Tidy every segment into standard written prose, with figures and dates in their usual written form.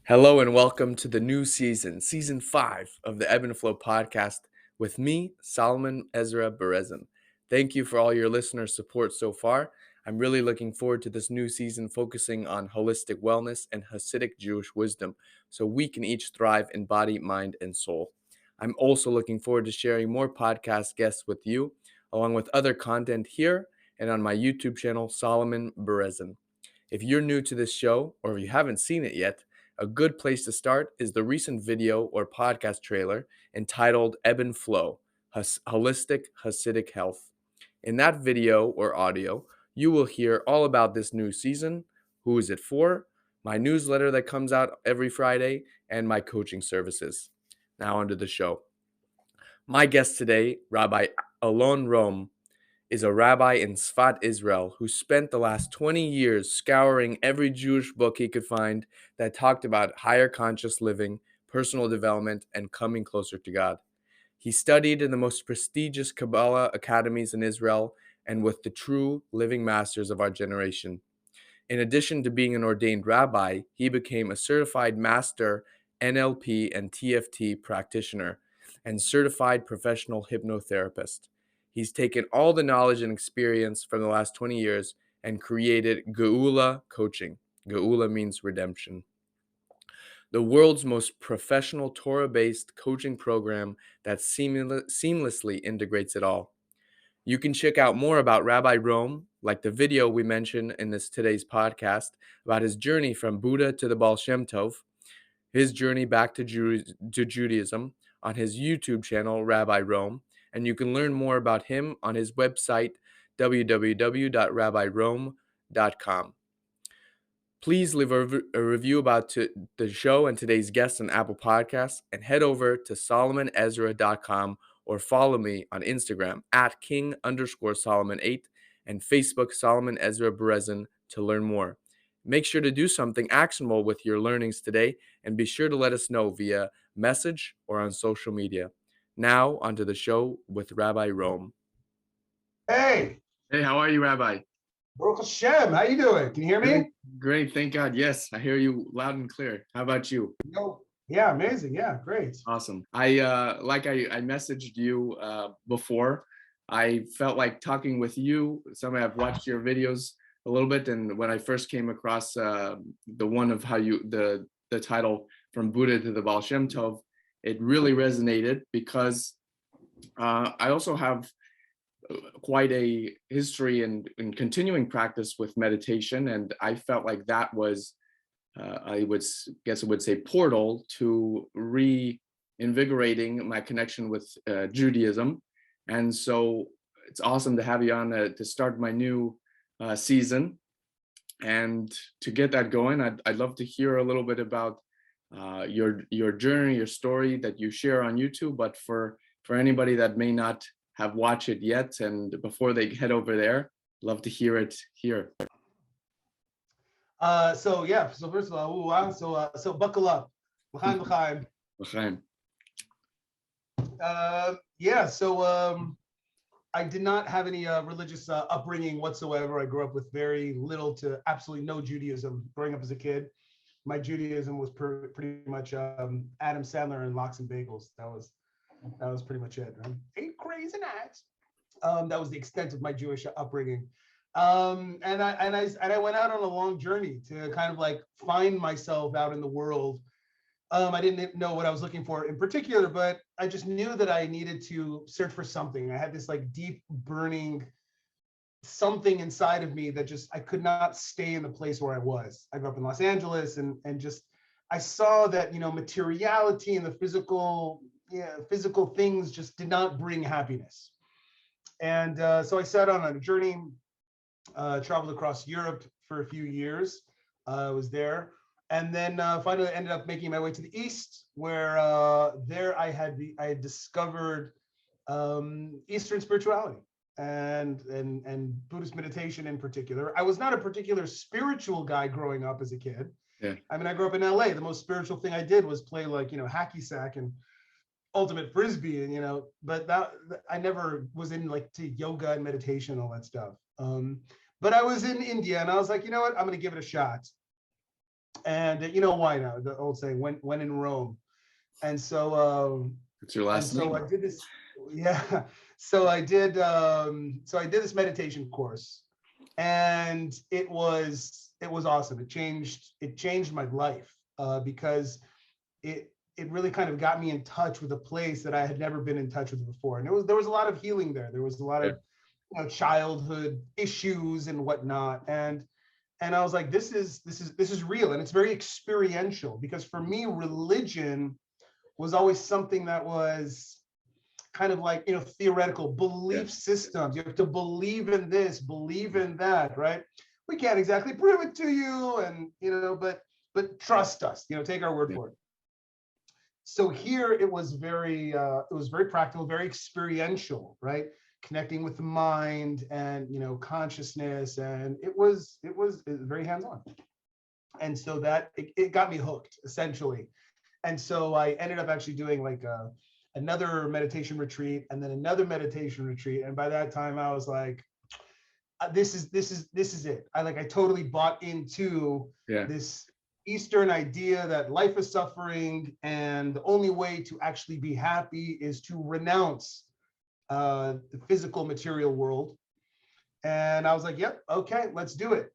Hello and welcome to the new season, season 5 of the Ebb and Flow podcast with me, Solomon Ezra Berezin. Thank you for all your listener support so far. I'm really looking forward to this new season focusing on holistic wellness and Hasidic Jewish wisdom so we can each thrive in body, mind, and soul. I'm also looking forward to sharing more podcast guests with you, along with other content here and on my YouTube channel, Solomon Berezin. If you're new to this show or if you haven't seen it yet, a good place to start is the recent video or podcast trailer entitled Ebb and Flow, Holistic Hasidic Health. In that video or audio, you will hear all about this new season, who is it for, my newsletter that comes out every Friday, and my coaching services. Now onto the show. My guest today, Rabbi Alon Rom, is a rabbi in Sfat, Israel, who spent the last 20 years scouring every Jewish book he could find that talked about higher conscious living, personal development, and coming closer to God. He studied in the most prestigious Kabbalah academies in Israel and with the true living masters of our generation. In addition to being an ordained rabbi, he became a certified master NLP and TFT practitioner and certified professional hypnotherapist. He's taken all the knowledge and experience from the last 20 years and created Geula Coaching. Geula means redemption. The world's most professional Torah-based coaching program that seamlessly integrates it all. You can check out more about Rabbi Rom, like the video we mentioned in today's podcast, about his journey from Buddha to the Baal Shem Tov, his journey back to Judaism, on his YouTube channel, Rabbi Rom, and you can learn more about him on his website, www.rabbirom.com. Please leave a review about the show and today's guest on Apple Podcasts, and head over to solomonezra.com or follow me on Instagram at king_Solomon8 and Facebook Solomon Ezra Berezin to learn more. Make sure to do something actionable with your learnings today, and be sure to let us know via message or on social media. Now, onto the show with Rabbi Rom. Hey, how are you, Rabbi? Baruch Hashem, how you doing? Can you hear me? Great, thank God. Yes, I hear you loud and clear. How about you? Yeah, amazing. Yeah, great. Awesome. I messaged you before. I felt like talking with you. I've watched your videos a little bit, and when I first came across the one of how the title From Buddha to the Baal Shem Tov, it really resonated because I also have quite a history and continuing practice with meditation, and I felt like that was I would say portal to reinvigorating my connection with Judaism. And so it's awesome to have you on to start my new season. And to get that going, I'd love to hear a little bit about your journey, your story that you share on YouTube. But for anybody that may not have watched it yet, and before they head over there, love to hear it here. So first of all, so buckle up. L'chaim. I did not have any religious upbringing whatsoever. I grew up with very little to absolutely no Judaism growing up as a kid. My Judaism was pretty much Adam Sandler and Lox and Bagels. That was pretty much it. Right? 8 crazy nights. That was the extent of my Jewish upbringing. And I went out on a long journey to kind of like find myself out in the world. I didn't know what I was looking for in particular, but I just knew that I needed to search for something. I had this like deep burning something inside of me that just, I could not stay in the place where I was. I grew up in Los Angeles, and just, I saw that, materiality and the physical things just did not bring happiness. And so I set out on a journey, traveled across Europe for a few years. I was there. And then finally ended up making my way to the East, where there I had discovered Eastern spirituality and Buddhist meditation in particular. I was not a particular spiritual guy growing up as a kid. Yeah. I mean, I grew up in LA. The most spiritual thing I did was play like, hacky sack and ultimate frisbee, and but that I never was in like to yoga and meditation and all that stuff. But I was in India, and I was like, you know what, I'm going to give it a shot. And you know why now? The old saying, when in Rome. And so It's your last name. I did this. Yeah. So I did this meditation course, and it was awesome. It changed my life because it really kind of got me in touch with a place that I had never been in touch with before. And there was a lot of healing there. There was a lot of childhood issues and whatnot. And I was like, this is real, and it's very experiential, because for me, religion was always something that was kind of like, theoretical belief systems. You have to believe in this, believe in that, right? We can't exactly prove it to you, and but trust us, take our word for it. So here it was very practical, very experiential, right? Connecting with the mind and consciousness, and it was very hands-on. And so that it got me hooked, essentially. And so I ended up actually doing like another meditation retreat, and then another meditation retreat. And by that time I was like, this is it. I totally bought into this Eastern idea that life is suffering, and the only way to actually be happy is to renounce the physical material world. And I was like, yep, okay, let's do it.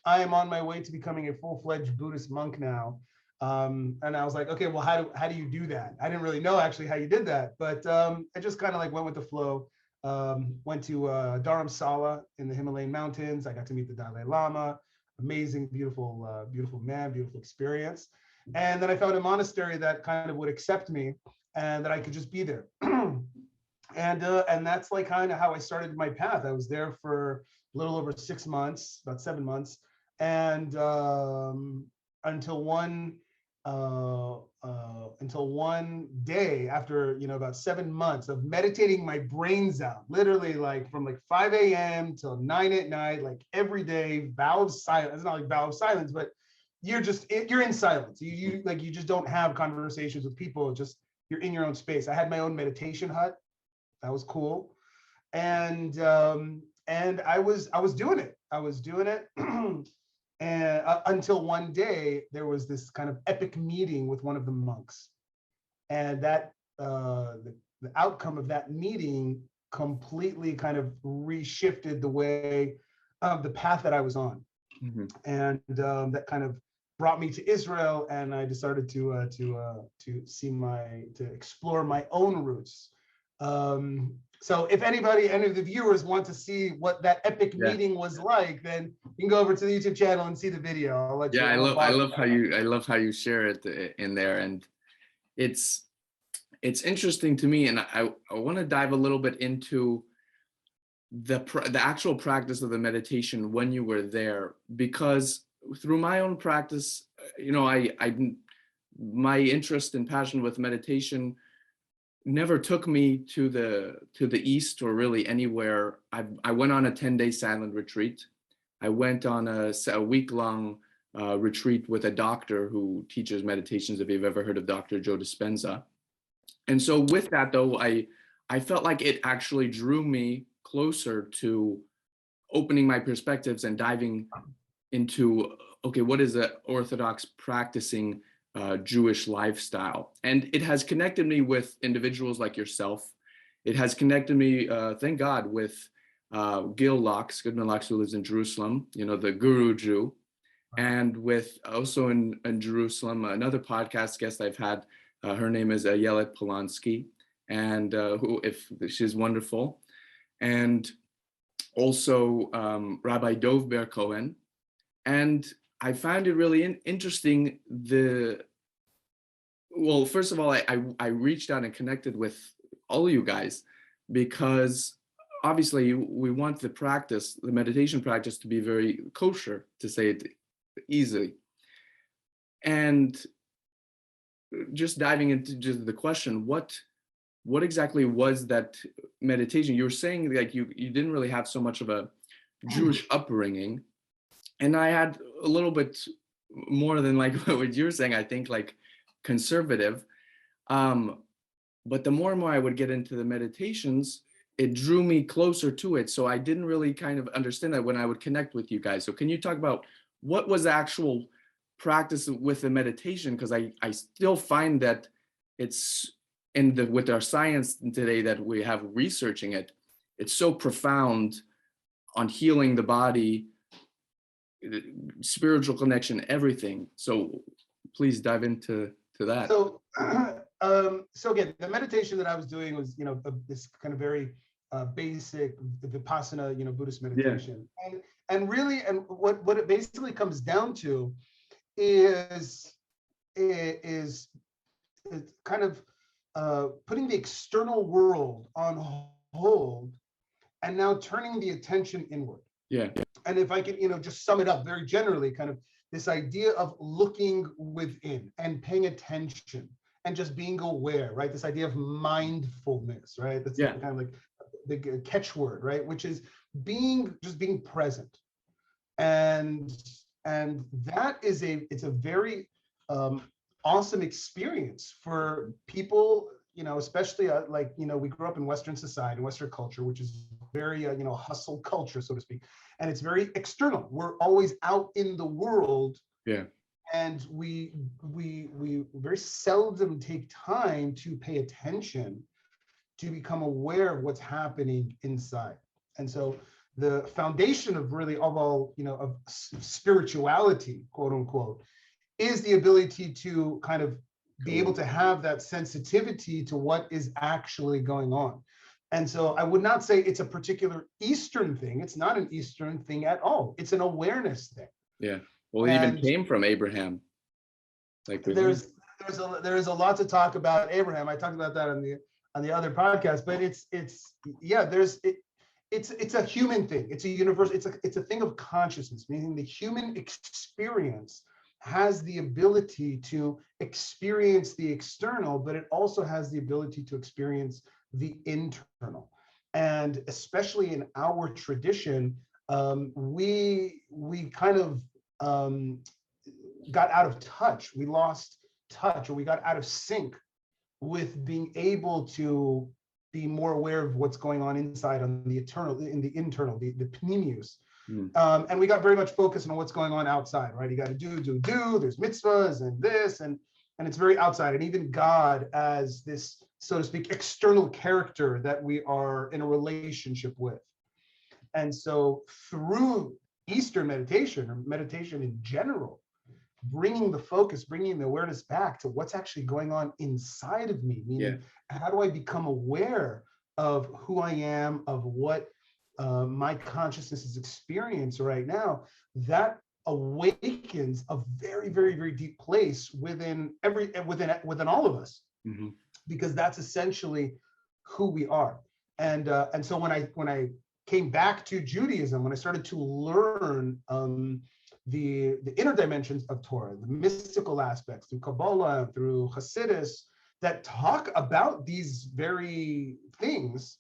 I am on my way to becoming a full-fledged Buddhist monk now. And I was like, okay, well, how do you do that? I didn't really know actually how you did that, but I just kind of like went with the flow. Went to Dharamsala in the Himalayan mountains. I got to meet the Dalai Lama. Amazing, beautiful, beautiful man, beautiful experience. And then I found a monastery that kind of would accept me and that I could just be there. And that's like kind of how I started my path. I was there for a little over 6 months, about 7 months, and until one day, after about 7 months of meditating my brains out, literally like from like 5 a.m. till 9 at night, like every day, vow of silence. It's not like vow of silence, but you're in silence. You just don't have conversations with people. Just you're in your own space. I had my own meditation hut. That was cool. And I was doing it. And until one day there was this kind of epic meeting with one of the monks, and that the outcome of that meeting completely kind of reshifted the way the path that I was on. Mm-hmm. And that kind of brought me to Israel, and I decided to explore my own roots. So if any of the viewers want to see what that epic meeting was like, then you can go over to the YouTube channel and see the video. I'll let you. I love how you share it in there, and it's interesting to me, and I want to dive a little bit into the actual practice of the meditation when you were there, because through my own practice, my interest and passion with meditation never took me to the East or really anywhere. I went on a 10-day silent retreat. I went on a week-long retreat with a doctor who teaches meditations, if you've ever heard of Dr. Joe Dispenza. And so with that, though, I felt like it actually drew me closer to opening my perspectives and diving into, okay, what is the Orthodox practicing Jewish lifestyle? And it has connected me with individuals like yourself. It has connected me, thank God, with Goodman Locks, who lives in Jerusalem, the Guru Jew, and with also in Jerusalem, another podcast guest I've had. Her name is Yelet Polanski, and she's wonderful, and also Rabbi Dov Ber Cohen. And I found it really interesting. First of all, I reached out and connected with all of you guys because obviously we want the meditation practice to be very kosher, to say it easily. And just diving into just the question, what exactly was that meditation? You were saying like you didn't really have so much of a Jewish upbringing. And I had a little bit more than like what you were saying, I think like conservative. But the more and more I would get into the meditations, it drew me closer to it. So I didn't really kind of understand that when I would connect with you guys. So can you talk about what was the actual practice with the meditation, because I still find that it's with our science today that we have researching it, it's so profound on healing the body, spiritual connection, everything. So please dive into that. So, so again, the meditation that I was doing was, this kind of very basic Vipassana, Buddhist meditation, and really, and what it basically comes down to is kind of putting the external world on hold and now turning the attention inward. Yeah. And if I can, just sum it up very generally, kind of this idea of looking within and paying attention and just being aware, right? This idea of mindfulness, right? That's kind of like the catchword, right? Which is just being present. And that is it's a very awesome experience for people, especially we grew up in Western society, Western culture, which is very, hustle culture, so to speak. And it's very external. We're always out in the world. Yeah. And we very seldom take time to pay attention, to become aware of what's happening inside. And so the foundation of really of spirituality, quote unquote, is the ability to kind of be able to have that sensitivity to what is actually going on. And so I would not say it's a particular Eastern thing. It's not an Eastern thing at all. It's an awareness thing. Yeah. Well, it even came from Abraham. Like there's a lot to talk about Abraham. I talked about that on the other podcast, but it's a human thing. It's a universal. It's a thing of consciousness, meaning the human experience has the ability to experience the external, but it also has the ability to experience the internal. And especially in our tradition, we kind of got out of touch. We lost touch, or we got out of sync with being able to be more aware of what's going on inside, on the internal, the pneumius. And we got very much focused on what's going on outside, right? You got to do, there's mitzvahs and this, and it's very outside. And even God as this, so to speak, external character that we are in a relationship with. And so through Eastern meditation, or meditation in general, bringing the focus, bringing the awareness back to what's actually going on inside of me, meaning how do I become aware of who I am, of what my consciousness is experiencing right now, that awakens a very, very, very deep place within all of us, because that's essentially who we are. And so when I came back to Judaism, when I started to learn the inner dimensions of Torah, the mystical aspects through Kabbalah, through Hasidus, that talk about these very things,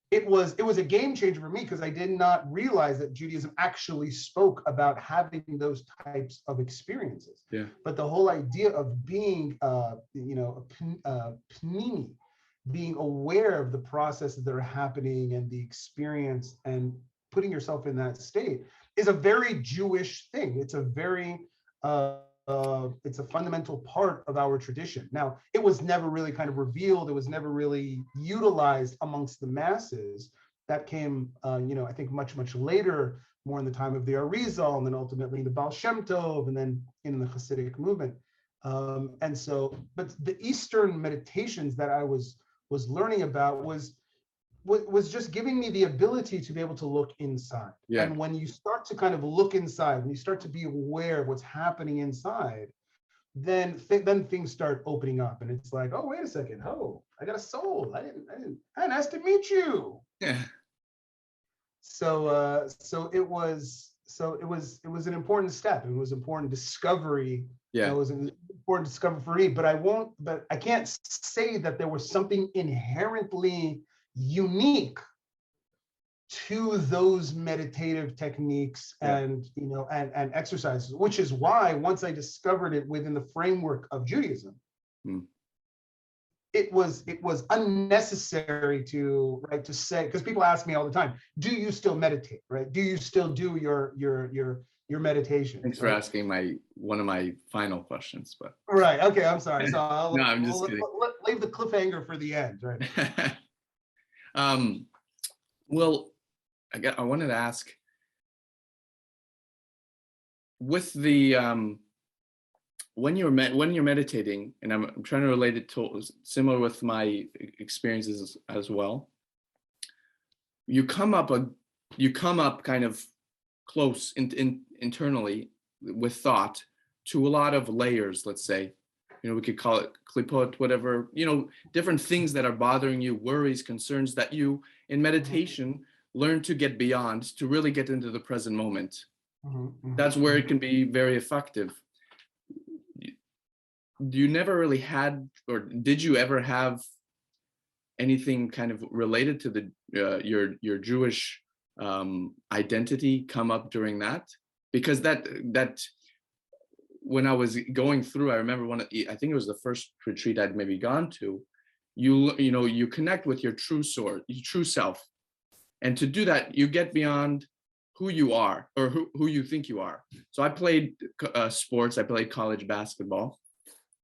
it was a game changer for me, because I did not realize that Judaism actually spoke about having those types of experiences. Yeah. But the whole idea of being, pnimi, being aware of the processes that are happening and the experience, and putting yourself in that state, is a very Jewish thing. It's a very it's a fundamental part of our tradition. Now, it was never really kind of revealed. It was never really utilized amongst the masses. That came, I think much, much later, more in the time of the Arizal, and then ultimately the Baal Shem Tov, and then in the Hasidic movement. And so, but the Eastern meditations that I was learning about was just giving me the ability to be able to look inside. Yeah. And when you start to kind of look inside, when you start to be aware of what's happening inside, then things start opening up, and it's like, oh, wait a second, oh, I got a soul. Nice to meet you. Yeah. So it was an important step. It was an important discovery. Yeah. It was an important discovery for me, but I can't say that there was something inherently unique to those meditative techniques and exercises, which is why once I discovered it within the framework of Judaism, it was unnecessary to say, because people ask me all the time, do you still meditate, right? Do you still do your your meditations, Thanks for right? asking one of my final questions, but Right. Okay. I'm sorry. So no, I'm just kidding. leave the cliffhanger for the end, right? Well, I wanted to ask, with the when you're meditating, and I'm trying to relate it to similar with my experiences as well. You come up kind of close internally with thought to a lot of layers, let's say. We could call it klipot, whatever, different things that are bothering you, worries, concerns that you in meditation learn to get beyond, to really get into the present moment. That's where it can be very effective. You never really had, or did you ever have anything kind of related to the your Jewish identity come up during that? Because that when I was going through, I remember I think it was the first retreat I'd maybe gone to, you connect with your true source, your true self. And to do that, you get beyond who you are, or who you think you are. So I played sports, I played college basketball,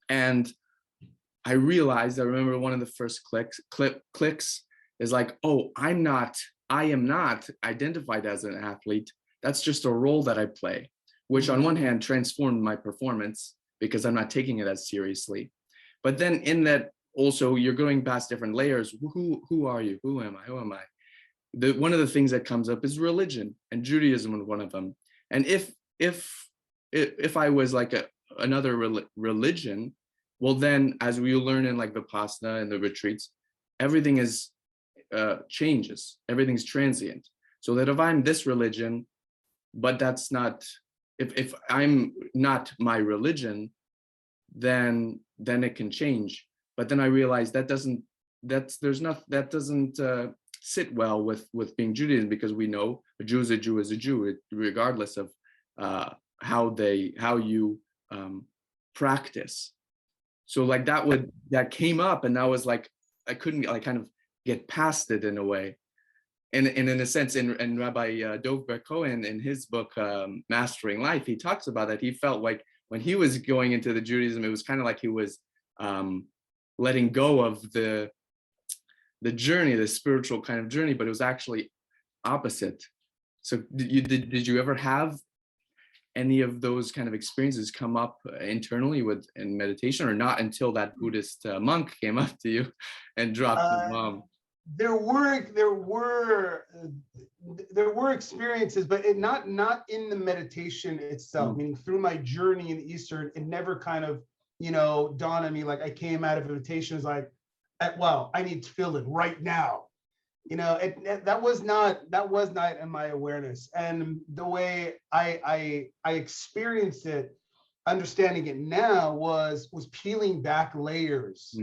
and I remember one of the first clicks is like, oh, I am not identified as an athlete. That's just a role that I play, which on one hand transformed my performance because I'm not taking it as seriously. But then in that also, you're going past different layers. Who are you? Who am I? One of the things that comes up is religion, and Judaism was one of them. And if I was like another religion, well, then as we learn in like Vipassana and the retreats, everything is changes. Everything's transient. So that if I'm this religion, but that's not, if I'm not my religion, then it can change. But then I realized that doesn't sit well with being Judaism, because we know a Jew is a Jew is a Jew, regardless of how you practice. So like that came up, and I was like, I couldn't like kind of get past it in a way. And in a sense, in Rabbi Dov Ber Cohen, in his book Mastering Life, he talks about that. He felt like when he was going into the Judaism, it was kind of like he was letting go of the journey, the spiritual kind of journey, but it was actually opposite. So did you ever have any of those kind of experiences come up internally in meditation, or not until that Buddhist monk came up to you and dropped his bomb? There were experiences, but not in the meditation itself. Meaning through my journey in the Eastern, it never kind of dawned on me like I came out of meditation as like, well, I need to feel it right now. That was not in my awareness. And the way I experienced it, understanding it now, was peeling back layers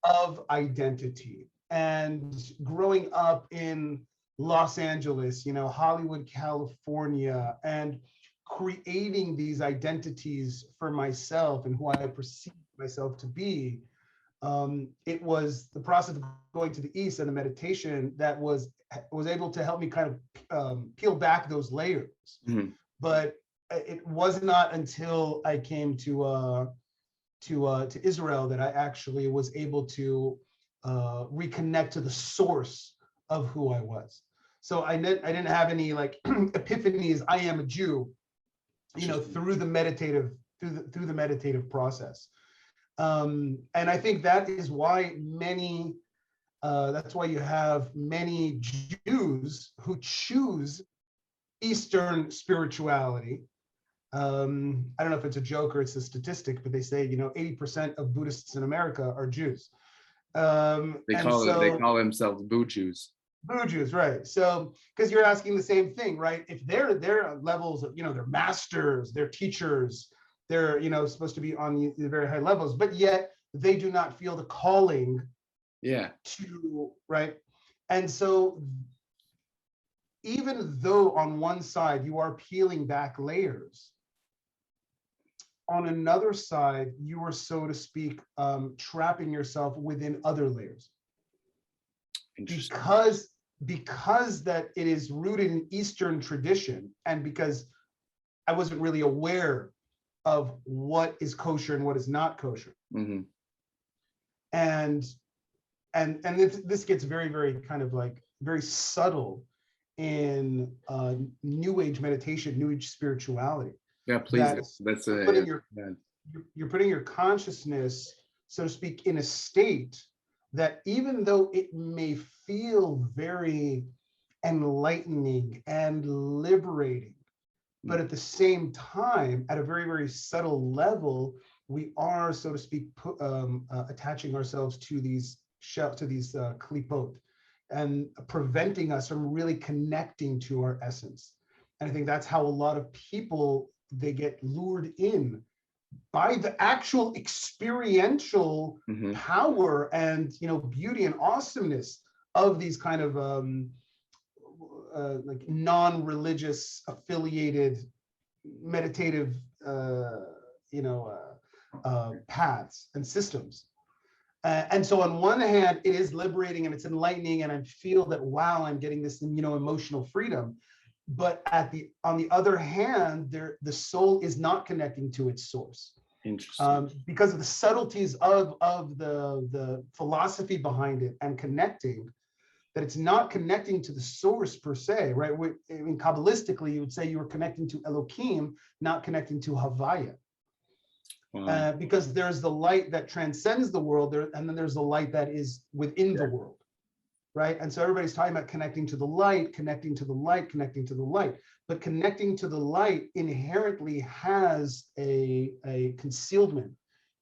of identity. And growing up in Los Angeles, Hollywood, California, and creating these identities for myself and who I perceive myself to be. It was the process of going to the East and the meditation that was able to help me kind of peel back those layers. But it was not until I came to Israel that I actually was able to reconnect to the source of who I was. So I didn't have any like epiphanies. I am a Jew, through the meditative process. And I think that is why that's why you have many Jews who choose Eastern spirituality. I don't know if it's a joke or it's a statistic, but they say 80% of Buddhists in America are Jews. They call themselves Boo Jews. Boo Jews, right? So because you're asking the same thing, right? If they're levels of they're masters, they're teachers, they're supposed to be on the very high levels, but yet they do not feel the calling to, right? And so even though on one side you are peeling back layers, on another side you are, so to speak, trapping yourself within other layers, because that it is rooted in Eastern tradition, and because I wasn't really aware of what is kosher and what is not kosher. Mm-hmm. And this gets very, very kind of like very subtle in New Age meditation, New Age spirituality. Yeah, please. That's a you're putting your consciousness, so to speak, in a state that even though it may feel very enlightening and liberating, but at the same time, at a very, very subtle level, we are, so to speak, attaching ourselves to these klipot, and preventing us from really connecting to our essence. And I think that's how a lot of people, they get lured in by the actual experiential power and, you know, beauty and awesomeness of these kind of like non-religious affiliated meditative paths and systems. And so on one hand, it is liberating and it's enlightening, and I feel that, wow, I'm getting this, you know, emotional freedom. But on the other hand, the soul is not connecting to its source. Interesting. Because of the subtleties of the philosophy behind it and connecting, that it's not connecting to the source per se, right? I mean, Kabbalistically, you would say you were connecting to Elohim, not connecting to Havaya. Wow. Because there's the light that transcends the world, and then there's the light that is within the world, right? And so everybody's talking about connecting to the light, connecting to the light, connecting to the light. But connecting to the light inherently has a concealment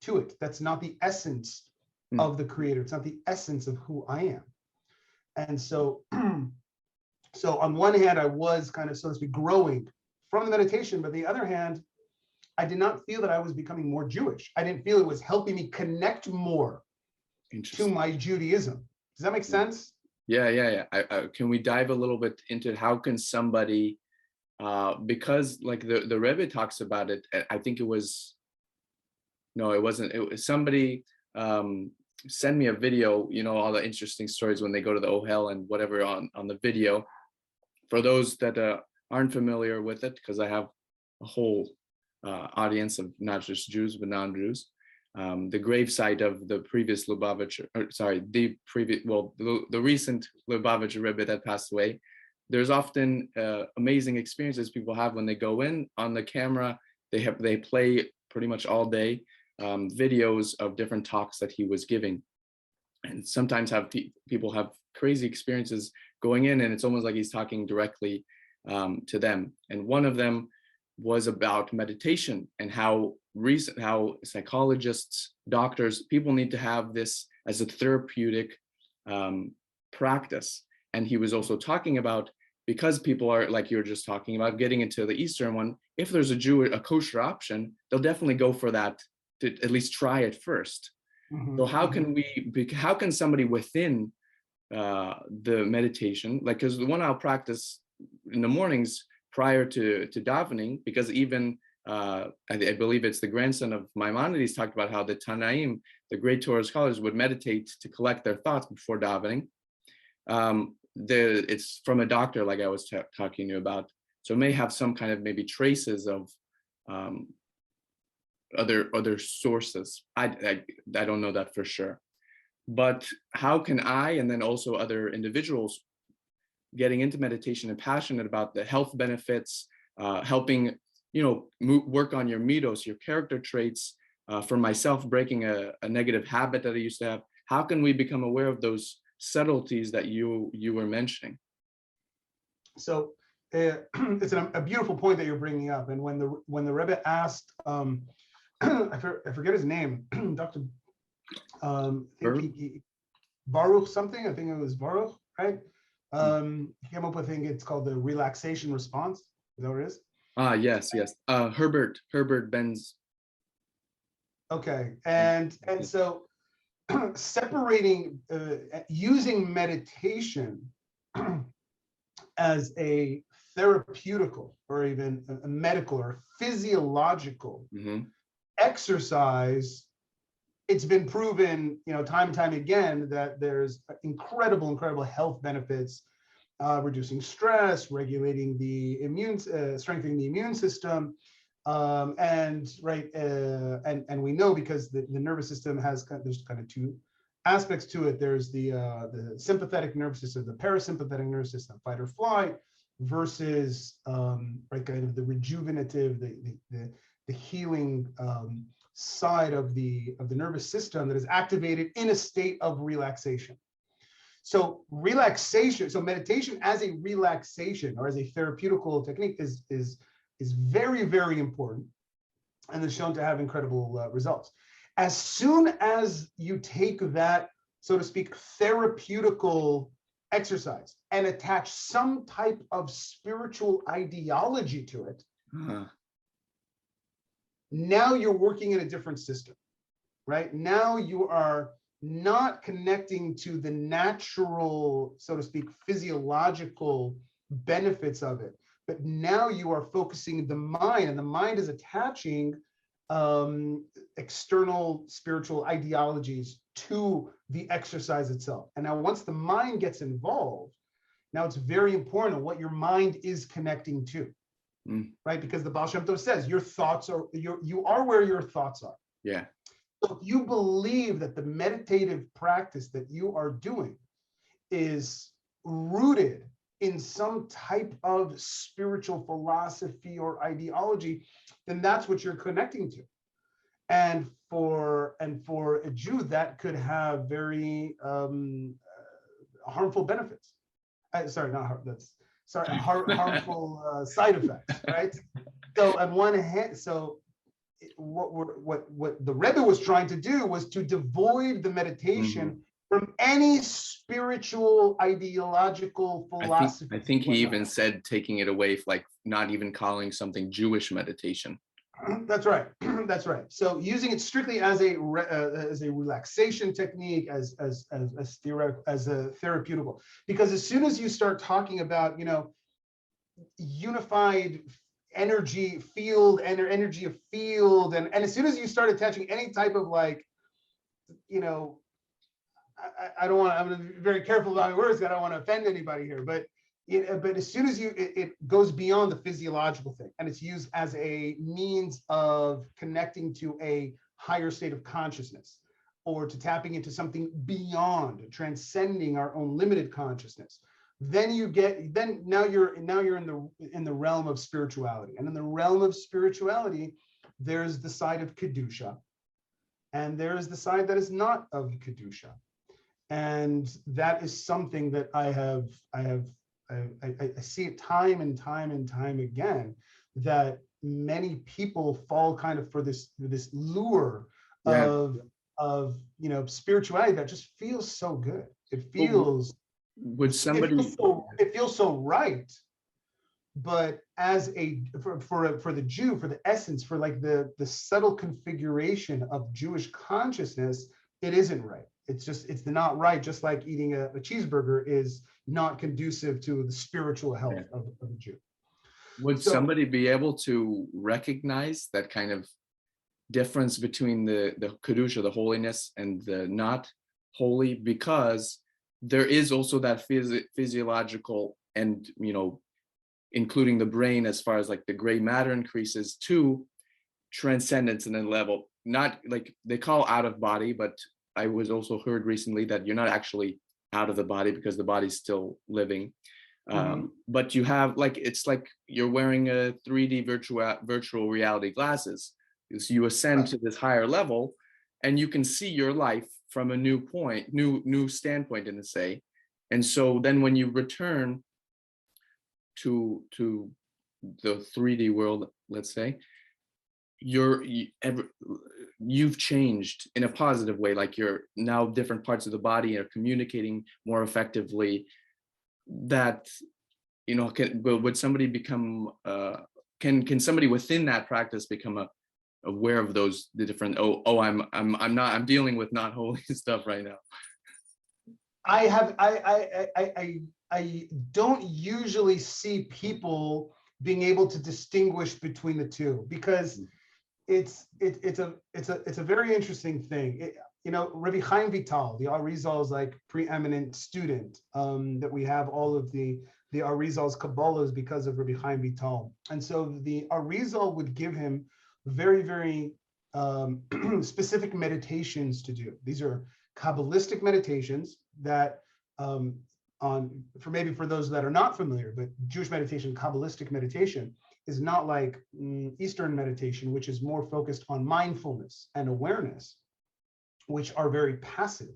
to it. That's not the essence of the creator. It's not the essence of who I am. And so, so on one hand, I was kind of, so to speak, growing from the meditation, but the other hand, I did not feel that I was becoming more Jewish. I didn't feel it was helping me connect more to my Judaism. Does that make sense? Yeah. Can we dive a little bit into how can somebody, because like the Rebbe talks about it, I think it was somebody send me a video, you know, all the interesting stories when they go to the Ohel and whatever on the video. For those that aren't familiar with it, because I have a whole audience of not just Jews, but non-Jews. The gravesite of the previous the recent Lubavitcher Rebbe that passed away. There's often amazing experiences people have when they go in on the camera. They play pretty much all day videos of different talks that he was giving, and sometimes people have crazy experiences going in, and it's almost like he's talking directly to them. And one of them was about meditation and how psychologists, doctors, people need to have this as a therapeutic practice. And he was also talking about, because people are, like you were just talking about, getting into the Eastern one, if there's a kosher option, they'll definitely go for that, to at least try it first. So how can somebody within the meditation, like, because the one I'll practice in the mornings prior to davening, because even I believe it's the grandson of Maimonides talked about how the Tanaim, the great Torah scholars, would meditate to collect their thoughts before davening. It's from a doctor, like I was talking to you about, so it may have some kind of maybe traces of other sources. I don't know that for sure, but how can I, and then also other individuals getting into meditation and passionate about the health benefits, helping, you know, work on your midos, your character traits, for myself, breaking a negative habit that I used to have. How can we become aware of those subtleties that you were mentioning? So it's a beautiful point that you're bringing up. And when the Rebbe asked, I forget his name, Dr. Baruch something, I think it was Baruch, right? He came up with a thing, it's called the relaxation response. Is that what it is? Yes. Herbert Benz. Okay, and so separating, using meditation as a therapeutical or even a medical or physiological exercise, it's been proven, you know, time and time again that there's incredible health benefits reducing stress, regulating the strengthening the immune system, and we know because the nervous system there's kind of two aspects to it. There's the sympathetic nervous system, the parasympathetic nervous system, fight or flight, versus kind of the rejuvenative, the healing side of the nervous system that is activated in a state of relaxation. So meditation as a relaxation or as a therapeutical technique is very, very important, and is shown to have incredible results. As soon as you take that, so to speak, therapeutical exercise and attach some type of spiritual ideology to it, now you're working in a different system, right? Now you are not connecting to the natural, so to speak, physiological benefits of it, but now you are focusing the mind, and the mind is attaching external spiritual ideologies to the exercise itself. And now once the mind gets involved, now it's very important what your mind is connecting to, right? Because the Baal Shem Tov says your thoughts are, you are where your thoughts are. Yeah. So if you believe that the meditative practice that you are doing is rooted in some type of spiritual philosophy or ideology, then that's what you're connecting to. And for a Jew, that could have very harmful benefits. Harmful side effects, right? So on one hand, what the Rebbe was trying to do was to devoid the meditation from any spiritual, ideological philosophy. I think he even said taking it away, like not even calling something Jewish meditation. That's right. That's right. So using it strictly as a relaxation technique, as a therapeutical, because as soon as you start talking about, unified energy field and energy of field, and as soon as you start attaching any type of I don't want to, I'm going to be very careful about my words, I don't want to offend anybody here, but as soon as it goes beyond the physiological thing, and it's used as a means of connecting to a higher state of consciousness, or to tapping into something beyond, transcending our own limited consciousness, then now you're in the realm of spirituality. And in the realm of spirituality, there's the side of Kedusha, and there is the side that is not of Kedusha. And that is something that I see it time and time and time again, that many people fall kind of for this lure of spirituality that just feels so good. It feels it feels so right. But as for the Jew, for the essence, for like the subtle configuration of Jewish consciousness, it isn't right. It's not right. Just like eating a cheeseburger is not conducive to the spiritual health of a Jew. Would somebody be able to recognize that kind of difference between the kedusha, the holiness, and the not holy? Because there is also that physiological, and including the brain, as far as like the gray matter increases, to transcendence in a level, not like they call out of body, but I was also heard recently that you're not actually out of the body because the body's still living. But you have it's like you're wearing a 3D virtual reality glasses. So you ascend to this higher level, and you can see your life from a new standpoint, in a say. And so then when you return to the 3D world, let's say, you've changed in a positive way. Like you're now different parts of the body are communicating more effectively. That would somebody become can somebody within that practice become aware of the different I'm dealing with not holy stuff right now? I don't usually see people being able to distinguish between the two, because it's a very interesting thing. Rabbi Chaim Vital, the Arizal's like preeminent student, that we have all of the Arizal's Kabbalahs because of Rabbi Chaim Vital. And so the Arizal would give him very, very specific meditations to do. These are Kabbalistic meditations that, for those that are not familiar, but Jewish meditation, Kabbalistic meditation, is not like Eastern meditation, which is more focused on mindfulness and awareness, which are very passive.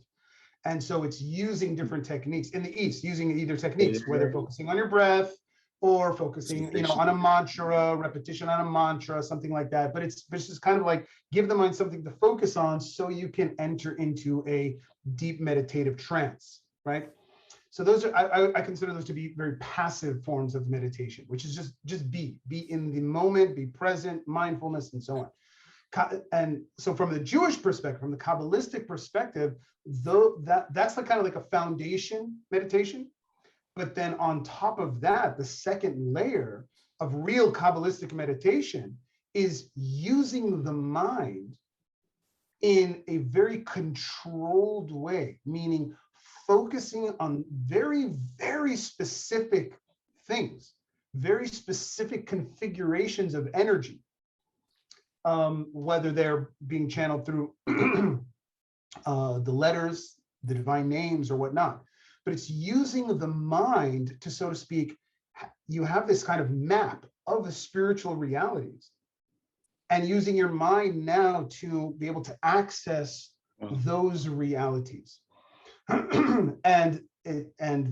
And so it's using different techniques in the East, using either techniques, whether focusing on your breath or focusing, on a mantra, repetition on a mantra, something like that. But it's just kind of like give the mind something to focus on so you can enter into a deep meditative trance, right? So those are, I consider those to be very passive forms of meditation, which is just be in the moment, be present, mindfulness, and so on. And so from the Jewish perspective, from the Kabbalistic perspective, that's the kind of like a foundation meditation. But then on top of that, the second layer of real Kabbalistic meditation is using the mind in a very controlled way, meaning focusing on very, very specific things, very specific configurations of energy, whether they're being channeled through the letters, the divine names, or whatnot. But it's using the mind to, so to speak, you have this kind of map of the spiritual realities, and using your mind now to be able to access those realities. And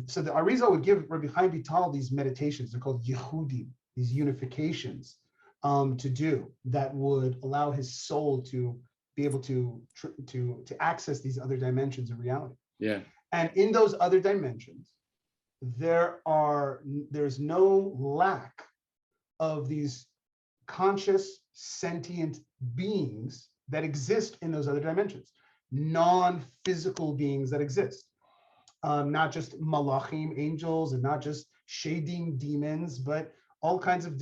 so the Arizal would give Rabbi Chaim Vital these meditations. They're called Yehudim, these unifications to do that would allow his soul to be able to access these other dimensions of reality. Yeah. And in those other dimensions, there's no lack of these conscious, sentient beings that exist in those other dimensions, non-physical beings that exist, not just malachim, angels, and not just shading demons, but all kinds of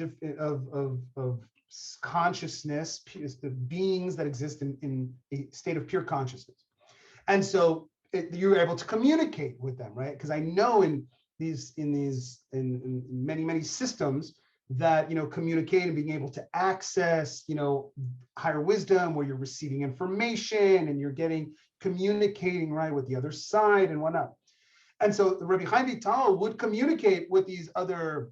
consciousness, the beings that exist in a state of pure consciousness. And so you're able to communicate with them, right? Because I know in many systems that communicate and being able to access higher wisdom, where you're receiving information and you're communicating right with the other side and whatnot. And so Rabbi Chaim Vital would communicate with these other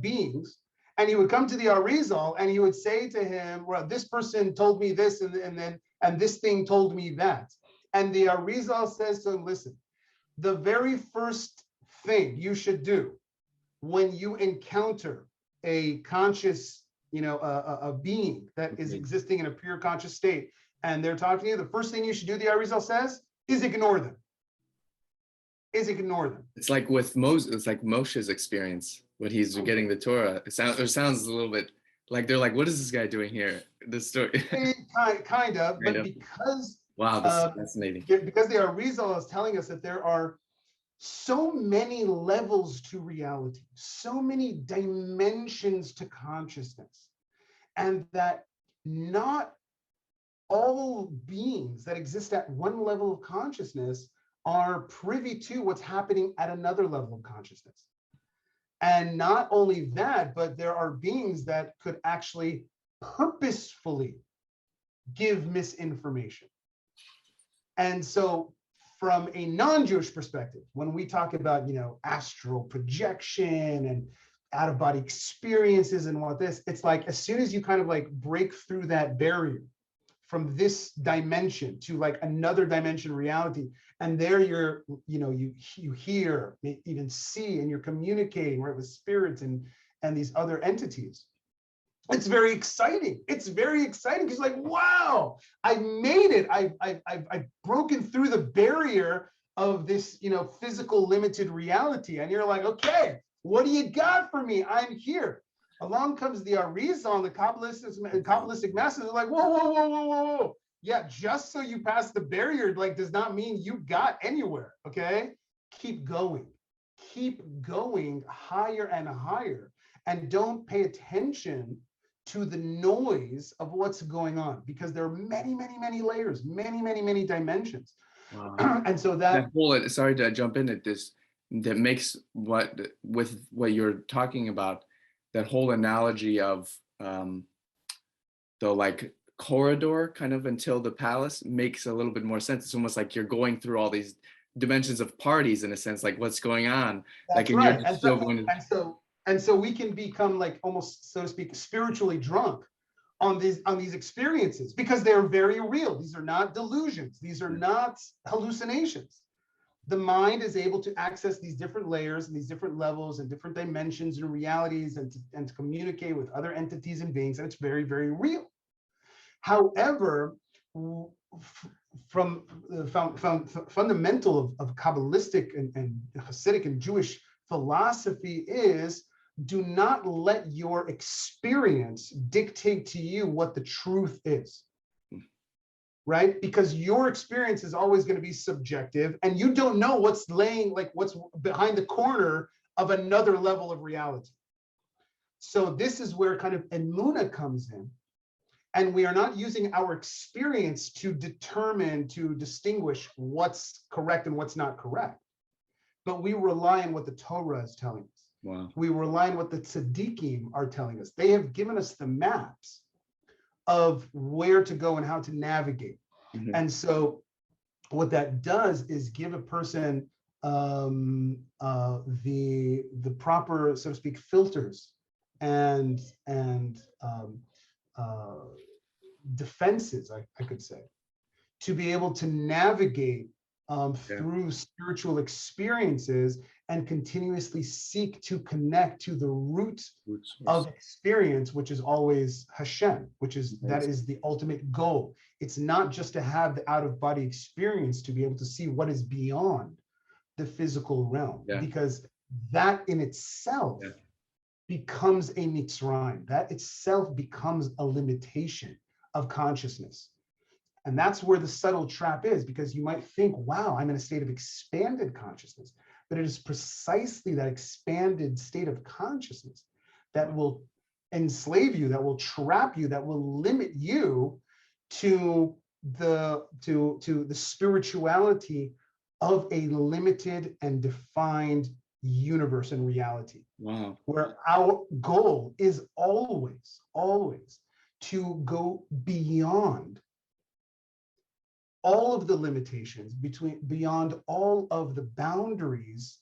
beings, and he would come to the Arizal and he would say to him, well, this person told me this, and this thing told me that. And the Arizal says to him, listen, the very first thing you should do when you encounter a conscious, a being that is existing in a pure conscious state, and they're talking to you, the first thing you should do, the Arizal says, is ignore them. It's like with Moses, it's like Moshe's experience when he's getting the Torah. It sounds a little bit like they're like, what is this guy doing here? This story. kind of, but because wow, this is fascinating. Because the Arizal is telling us that there are so many levels to reality, so many dimensions to consciousness, and that not all beings that exist at one level of consciousness are privy to what's happening at another level of consciousness. And not only that, but there are beings that could actually purposefully give misinformation. And so from a non-Jewish perspective, when we talk about, astral projection and out-of-body experiences and what this, it's like, as soon as you kind of like break through that barrier from this dimension to like another dimension reality, and there you hear, even see, and you're communicating right with spirits and these other entities. It's very exciting. It's very exciting because like, wow, I made it. I've broken through the barrier of this, physical limited reality. And you're like, okay, what do you got for me? I'm here. Along comes the Arizal, the Kabbalistic masters. They're like, whoa. Yeah, just so you pass the barrier, like, does not mean you got anywhere. Okay, keep going higher and higher, and don't pay attention to the noise of what's going on, because there are many, many, many layers, many, many, many dimensions. Wow. And so that whole, sorry to jump in at this, that makes what you're talking about, that whole analogy of the like corridor kind of until the palace makes a little bit more sense. It's almost like you're going through all these dimensions of parties in a sense, like what's going on. That's like, and you're right. just still going to. And so we can become like almost, so to speak, spiritually drunk on these experiences, because they're very real. These are not delusions. These are not hallucinations. The mind is able to access these different layers and these different levels and different dimensions and realities, and to communicate with other entities and beings, and it's very, very real. However, from the fundamental of Kabbalistic and Hasidic and Jewish philosophy is, do not let your experience dictate to you what the truth is, right? Because your experience is always going to be subjective, and you don't know what's what's behind the corner of another level of reality. So this is where kind of Emunah comes in. And we are not using our experience to distinguish what's correct and what's not correct. But we rely on what the Torah is telling us. Wow. We rely on what the tzaddikim are telling us. They have given us the maps of where to go and how to navigate. Mm-hmm. And so what that does is give a person the proper, so to speak, filters and defenses, I could say, to be able to navigate through spiritual experiences and continuously seek to connect to the root of experience, which is always Hashem, that is the ultimate goal. It's not just to have the out-of-body experience, to be able to see what is beyond the physical realm, because that in itself becomes a Mitzrayim. That itself becomes a limitation of consciousness. And that's where the subtle trap is, because you might think, wow, I'm in a state of expanded consciousness. But it is precisely that expanded state of consciousness that will enslave you, that will trap you, that will limit you to the spirituality of a limited and defined universe and reality. Wow. Where our goal is always to go beyond all of the limitations, beyond all of the boundaries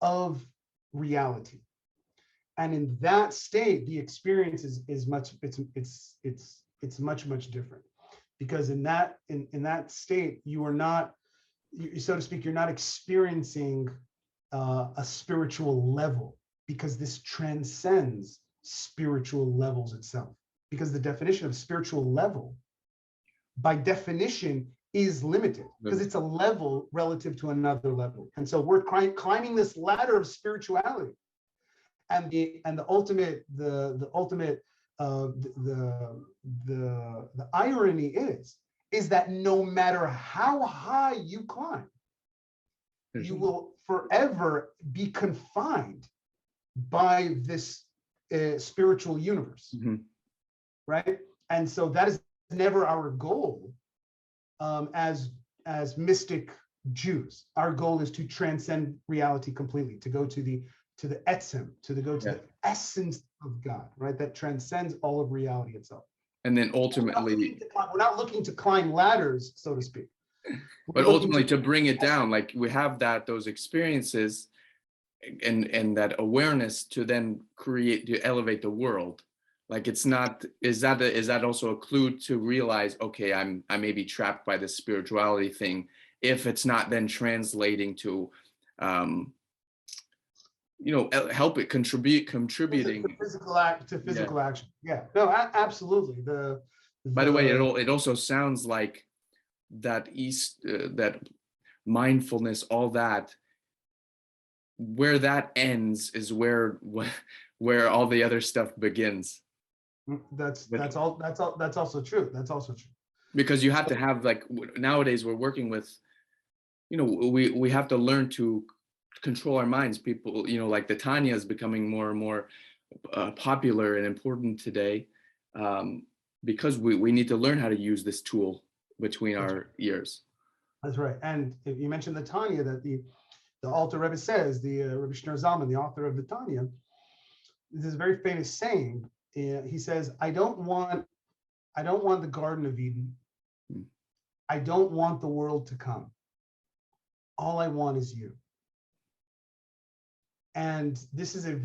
of reality. And in that state, the experience is much different, because in that state, you are not, so to speak, you're not experiencing a spiritual level, because this transcends spiritual levels itself. Because the definition of spiritual level, by definition, is limited, because it's a level relative to another level. And so we're climbing this ladder of spirituality, and the ultimate irony is that no matter how high you climb, you will forever be confined by this spiritual universe, right? And so that is never our goal. As mystic Jews, our goal is to transcend reality completely, to go to the etzem, the essence of God, right? That transcends all of reality itself. And then ultimately, we're not looking to climb ladders, so to speak. But ultimately to bring it down, like we have those experiences and that awareness to then to elevate the world. Like it's not, is that also a clue to realize, okay, I may be trapped by this spirituality thing, if it's not then translating to, help it contributing to physical action. Yeah, no, absolutely. By the way, it also sounds like that that mindfulness, all that, where that ends is where all the other stuff begins. That's also true. That's also true. Because you have to have, like, nowadays we're working with, we have to learn to control our minds. People, like the Tanya is becoming more and more popular and important today. because we need to learn how to use this tool between That's our ears. That's right. And if you mentioned the Tanya, that the Alter Rebbe says, the Rebbe Shneur Zalman, the author of the Tanya, this is a very famous saying. He says, I don't want the Garden of Eden. I don't want the world to come. All I want is you. And this is it's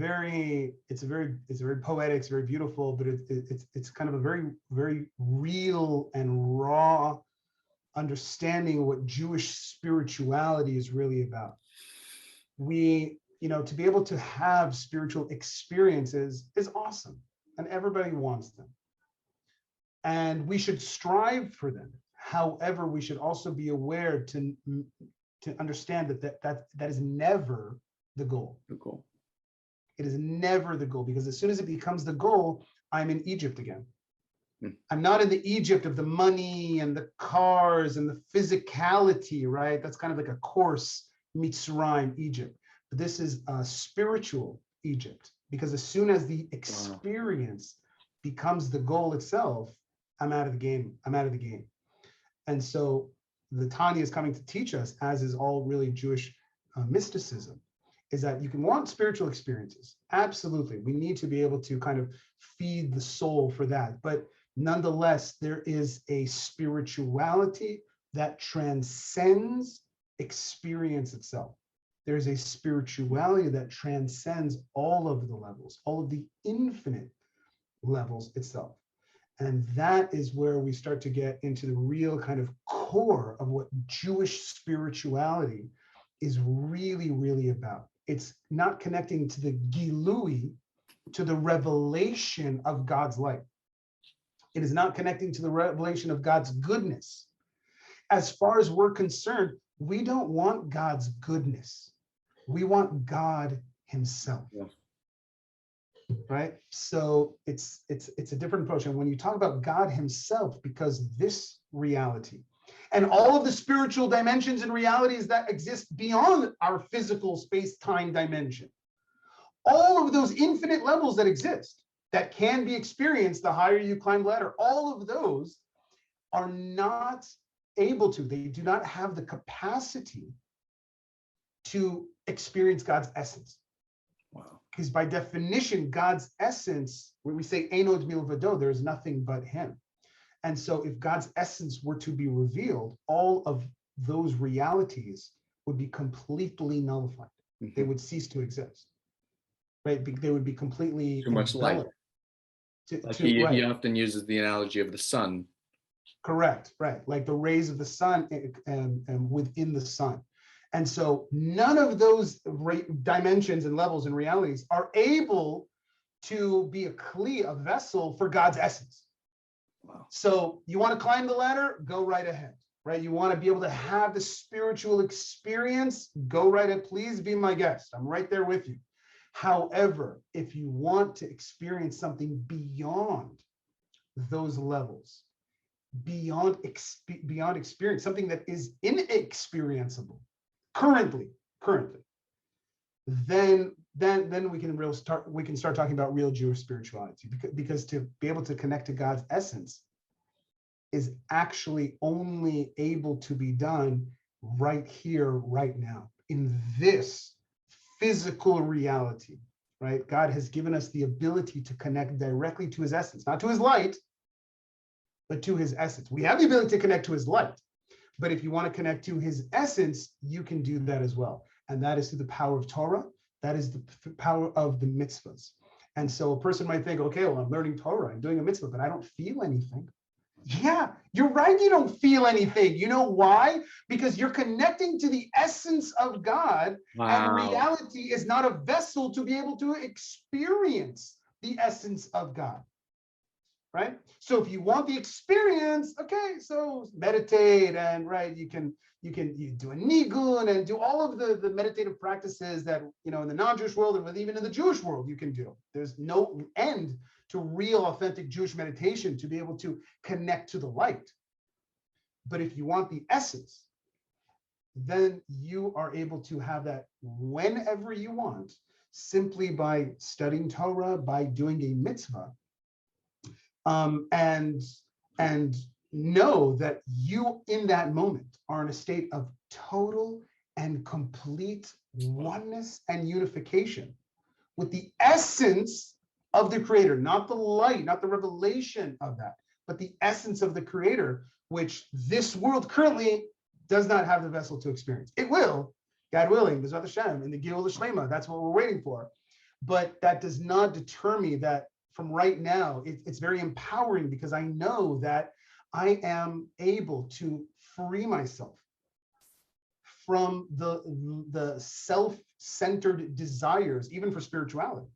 very poetic, it's very beautiful, but it's kind of a very, very real and raw understanding of what Jewish spirituality is really about. To be able to have spiritual experiences is awesome, and everybody wants them. And we should strive for them. However, we should also be aware to understand that is never the goal. The goal. It is never the goal, because as soon as it becomes the goal, I'm in Egypt again. I'm not in the Egypt of the money and the cars and the physicality, right? That's kind of like a coarse Mitzrayim Egypt. But this is a spiritual Egypt, because as soon as the experience becomes the goal itself, I'm out of the game. And so the Tanya is coming to teach us, as is all really Jewish mysticism, is that you can want spiritual experiences. Absolutely. We need to be able to kind of feed the soul for that. But nonetheless, there is a spirituality that transcends experience itself. There's a spirituality that transcends all of the levels, all of the infinite levels itself. And that is where we start to get into the real kind of core of what Jewish spirituality is really, really about. It's not connecting to the Gilui, to the revelation of God's light. It is not connecting to the revelation of God's goodness. As far as we're concerned, we don't want God's goodness. We want God himself. Yeah. Right? So it's a different approach. And when you talk about God himself, because this reality and all of the spiritual dimensions and realities that exist beyond our physical space-time dimension, all of those infinite levels that exist, that can be experienced the higher you climb the ladder, all of those are not able to, they do not have the capacity to experience God's essence. Wow. Because by definition, God's essence, when we say Einod milvado, there is nothing but him. And so if God's essence were to be revealed, all of those realities would be completely nullified. Mm-hmm. They would cease to exist. Right? They would be completely too much light. He often uses the analogy of the sun. Correct, right. Like the rays of the sun and within the sun. And so none of those dimensions and levels and realities are able to be a vessel for God's essence. Wow. So you want to climb the ladder, go right ahead, right? You want to be able to have the spiritual experience, go right ahead. Please be my guest. I'm right there with you. However, if you want to experience something beyond those levels, beyond experience, something that is inexperienceable currently, then we can start talking about real Jewish spirituality, because to be able to connect to God's essence is actually only able to be done right here, right now, in this physical reality, right? God has given us the ability to connect directly to his essence, not to his light, but to his essence. We have the ability to connect to his light, but if you want to connect to his essence, you can do that as well. And that is through the power of Torah. That is the power of the mitzvahs. And so a person might think, okay, well, I'm learning Torah, I'm doing a mitzvah, but I don't feel anything. Yeah, you're right. You don't feel anything. You know why? Because you're connecting to the essence of God. Wow. And reality is not a vessel to be able to experience the essence of God. Right? So if you want the experience, okay, so meditate, and right, you do a nigun and do all of the meditative practices that, in the non-Jewish world and even in the Jewish world you can do. There's no end to real authentic Jewish meditation to be able to connect to the light. But if you want the essence, then you are able to have that whenever you want, simply by studying Torah, by doing a mitzvah. and know that you in that moment are in a state of total and complete oneness and unification with the essence of the creator, not the light, not the revelation of that, but the essence of the creator, which this world currently does not have the vessel to experience. It will, God willing, B'ezrat Hashem, in the Geulah Shlema, that's what we're waiting for. But that does not deter me that from right now, it's very empowering because I know that I am able to free myself from the self-centered desires, even for spirituality.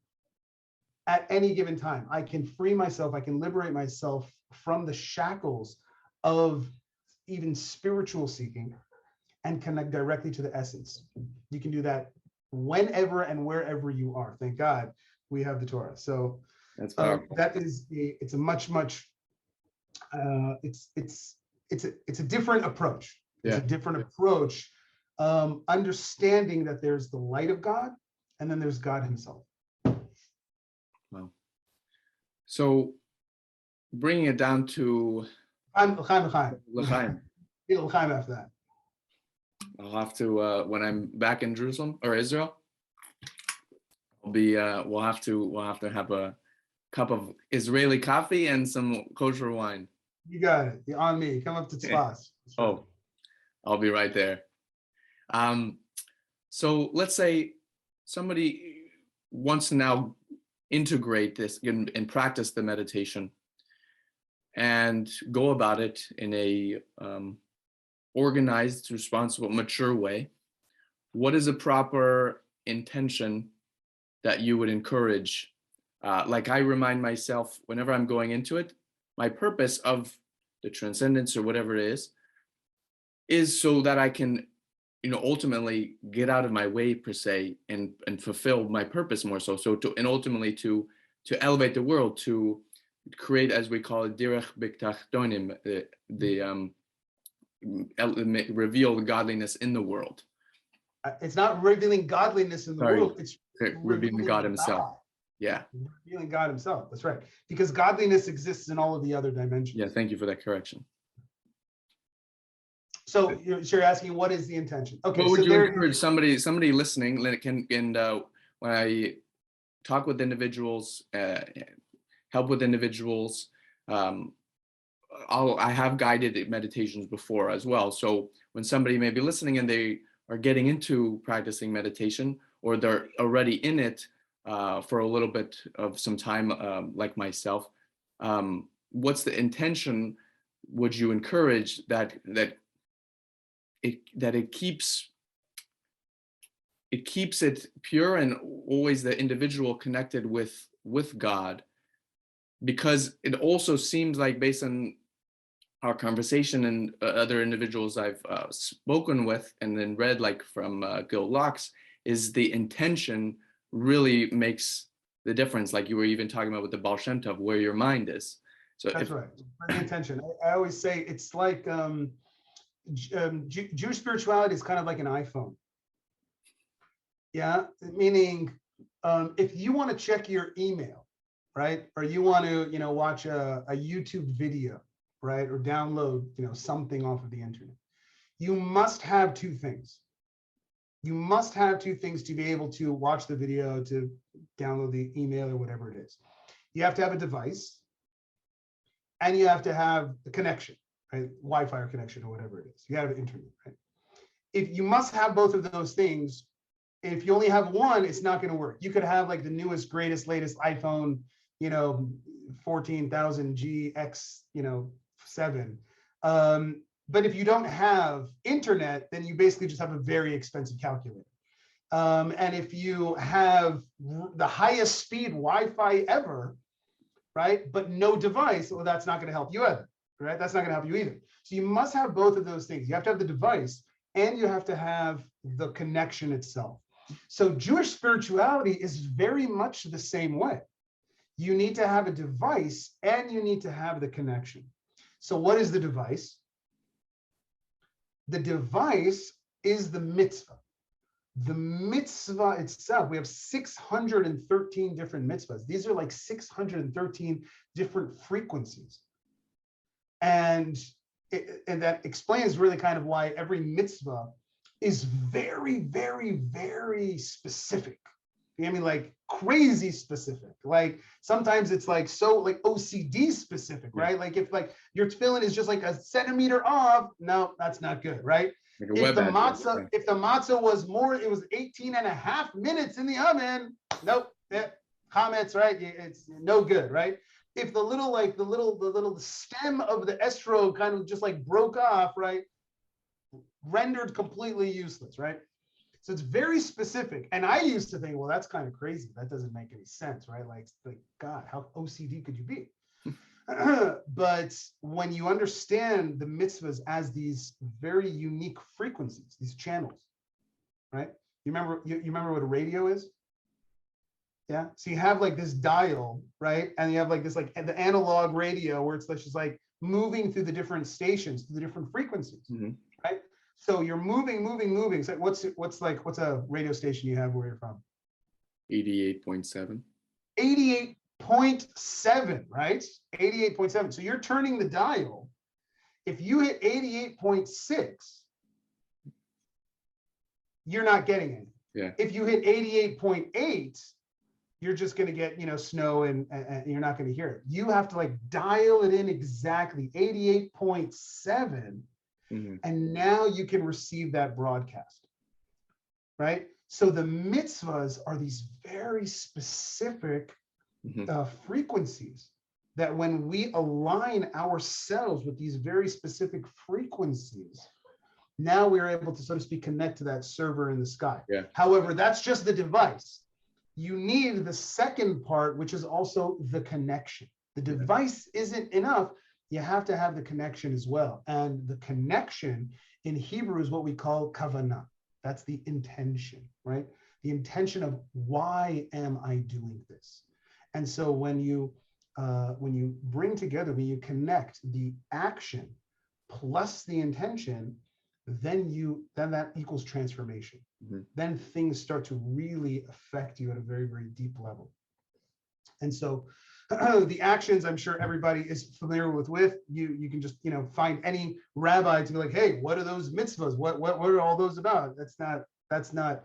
At any given time, I can free myself, I can liberate myself from the shackles of even spiritual seeking and connect directly to the essence. You can do that whenever and wherever you are. Thank God we have the Torah. So that is it's a much it's a different approach. It's a different approach, understanding that there's the light of God and then there's God himself. Wow. So bringing it down to L'chaim. L'chaim after that. I'll have to when I'm back in Jerusalem or Israel, I'll be we'll have to have a cup of Israeli coffee and some kosher wine. You got it. You're on me. Come up to Tzfas. Oh, I'll be right there. So let's say somebody wants to now integrate this and practice the meditation and go about it in a organized, responsible, mature way. What is a proper intention that you would encourage? Like I remind myself whenever I'm going into it, my purpose of the transcendence or whatever it is so that I can, ultimately get out of my way per se and fulfill my purpose more so. And ultimately to elevate the world, to create, as we call it, direch b'tachtonim, reveal the godliness in the world. It's not revealing godliness in the world. It's revealing God himself. Yeah. Revealing God himself. That's right. Because godliness exists in all of the other dimensions. Yeah. Thank you for that correction. So you're asking, what is the intention? Okay. What would you encourage somebody listening? When I talk with individuals, help with individuals, I have guided meditations before as well. So when somebody may be listening and they are getting into practicing meditation, or they're already in it for a little bit of some time, like myself, what's the intention? Would you encourage that it keeps it pure and always the individual connected with God? Because it also seems like, based on our conversation and other individuals I've spoken with and then read, like from Gil Locke's, is the intention really makes the difference. Like you were even talking about with the Baal Shem Tov, where your mind is. So that's right. The intention. I always say it's like Jewish spirituality is kind of like an iPhone. Yeah, meaning if you want to check your email, right, or you want to watch a YouTube video, right, or download something off of the internet, you must have two things. You must have two things to be able to watch the video, to download the email or whatever it is. You have to have a device, and you have to have a connection, right, Wi-Fi connection or whatever it is. You have internet, right? If you must have both of those things, if you only have one, it's not going to work. You could have like the newest, greatest, latest iPhone, 14,000G X, 7. But if you don't have internet, then you basically just have a very expensive calculator. And if you have the highest speed Wi-Fi ever, right, but no device, well, that's not going to help you either, right? That's not going to help you either. So you must have both of those things. You have to have the device and you have to have the connection itself. So Jewish spirituality is very much the same way. You need to have a device and you need to have the connection. So what is the device? The device is the mitzvah. The mitzvah itself, we have 613 different mitzvahs. These are like 613 different frequencies. And that explains really kind of why every mitzvah is very, very, very specific. You know what I mean? Like crazy specific. Like sometimes it's like so like OCD specific, right? Like if like your tefillin is just like a centimeter off, no, that's not good, right? Like If the matzah was more, it was 18 and a half minutes in the oven, nope, comments, right? It's no good, right? If the little like the little stem of the estro kind of just like broke off, right? Rendered completely useless, right? So it's very specific. And I used to think, well, that's kind of crazy. That doesn't make any sense, right? Like God, how OCD could you be? But when you understand the mitzvahs as these very unique frequencies, these channels, right? You remember what a radio is? Yeah. So you have like this dial, right? And you have like this like the analog radio where it's just like moving through the different stations, through the different frequencies, right? So you're moving. So what's a radio station you have where you're from? 88.7. 88.7, right? 88.7. So you're turning the dial. If you hit 88.6, you're not getting it. Yeah. If you hit 88.8, you're just going to get, snow and you're not going to hear it. You have to like dial it in exactly 88.7. And now you can receive that broadcast, right? So the mitzvahs are these very specific frequencies that when we align ourselves with these very specific frequencies, now we're able to, so to speak, connect to that server in the sky. Yeah. However, that's just the device. You need the second part, which is also the connection. The device isn't enough. You have to have the connection as well. And the connection in Hebrew is what we call kavanah. That's the intention, right? The intention of why am I doing this? And so when you bring together, when you connect the action plus the intention, then that equals transformation. Then things start to really affect you at a very, very deep level. And so the actions, I'm sure everybody is familiar with. You can just find any rabbi to be like, hey, what are those mitzvahs? What are all those about? That's not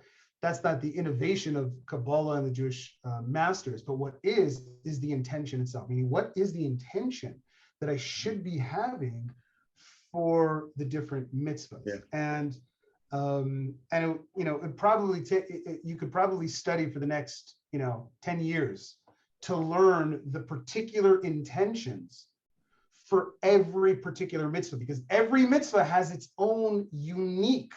the innovation of Kabbalah and the Jewish masters. But what is the intention itself? Meaning, what is the intention that I should be having for the different mitzvahs? Yeah. And it probably you could probably study for the next 10 years to learn the particular intentions for every particular mitzvah, because every mitzvah has its own unique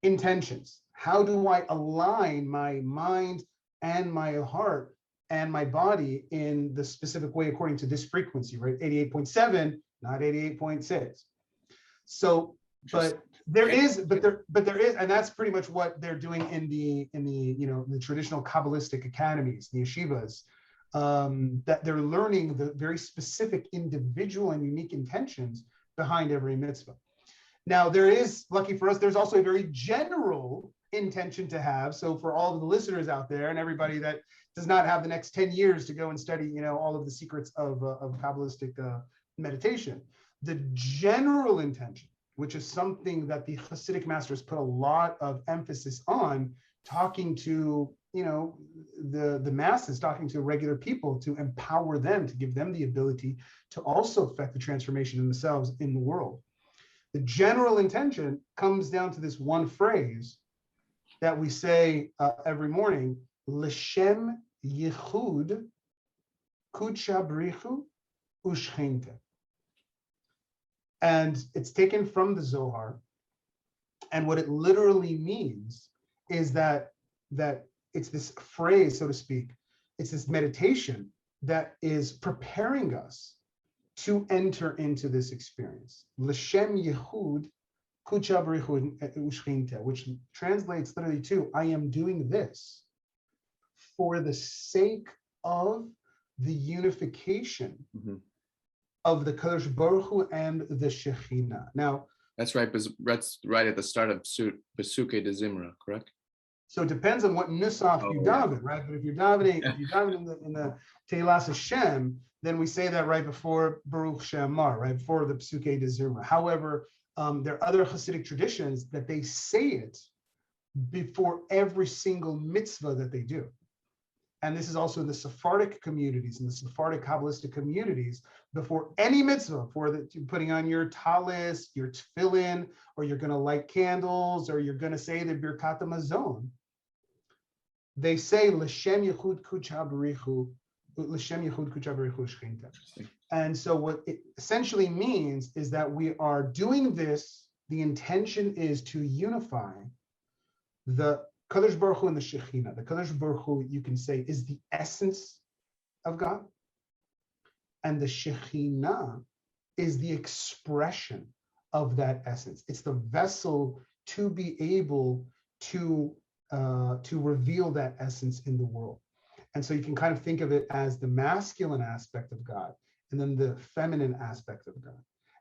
intentions. How do I align my mind and my heart and my body in the specific way according to this frequency, right? 88.7, not 88.6. So, but there is, and that's pretty much what they're doing in the traditional Kabbalistic academies, the yeshivas, that they're learning the very specific individual and unique intentions behind every mitzvah. Now, there is, lucky for us, there's also a very general intention to have. So for all of the listeners out there and everybody that does not have the next 10 years to go and study, all of the secrets of Kabbalistic meditation, the general intention, which is something that the Hasidic masters put a lot of emphasis on, talking to the masses, talking to regular people, to empower them, to give them the ability to also affect the transformation in themselves in the world. The general intention comes down to this one phrase that we say every morning: L'shem yichud kudsha brichu ushchinte. And it's taken from the Zohar. And what it literally means is that it's this phrase, so to speak, it's this meditation that is preparing us to enter into this experience. L'shem yehud kudsha brichu ushchinte, which translates literally to, I am doing this for the sake of the unification of the Kadosh Baruch Hu and the Shekhinah. Now, that's right. That's right at the start of Pesukei de Zimra, correct? So it depends on what nusach you daven, right? But if you're davening in the Teilas Hashem, then we say that right before Baruch She'amar, right before the Psukei de Zimra. However, there are other Hasidic traditions that they say it before every single mitzvah that they do. And this is also in the Sephardic communities, in the Sephardic Kabbalistic communities, before any mitzvah, for putting on your talis, your tefillin, or you're going to light candles, or you're going to say the Birkat HaMazon, they say L'Shem Yechud Kucha B'richu, L'Shem Yechud Kucha B'richu Shchinta. And so what it essentially means is that we are doing this, the intention is to unify the Kadosh Baruch Hu and the Shekhinah. The Kadosh Baruch Hu, you can say, is the essence of God. And the Shekhinah is the expression of that essence. It's the vessel to be able to reveal that essence in the world. And so you can kind of think of it as the masculine aspect of God and then the feminine aspect of God.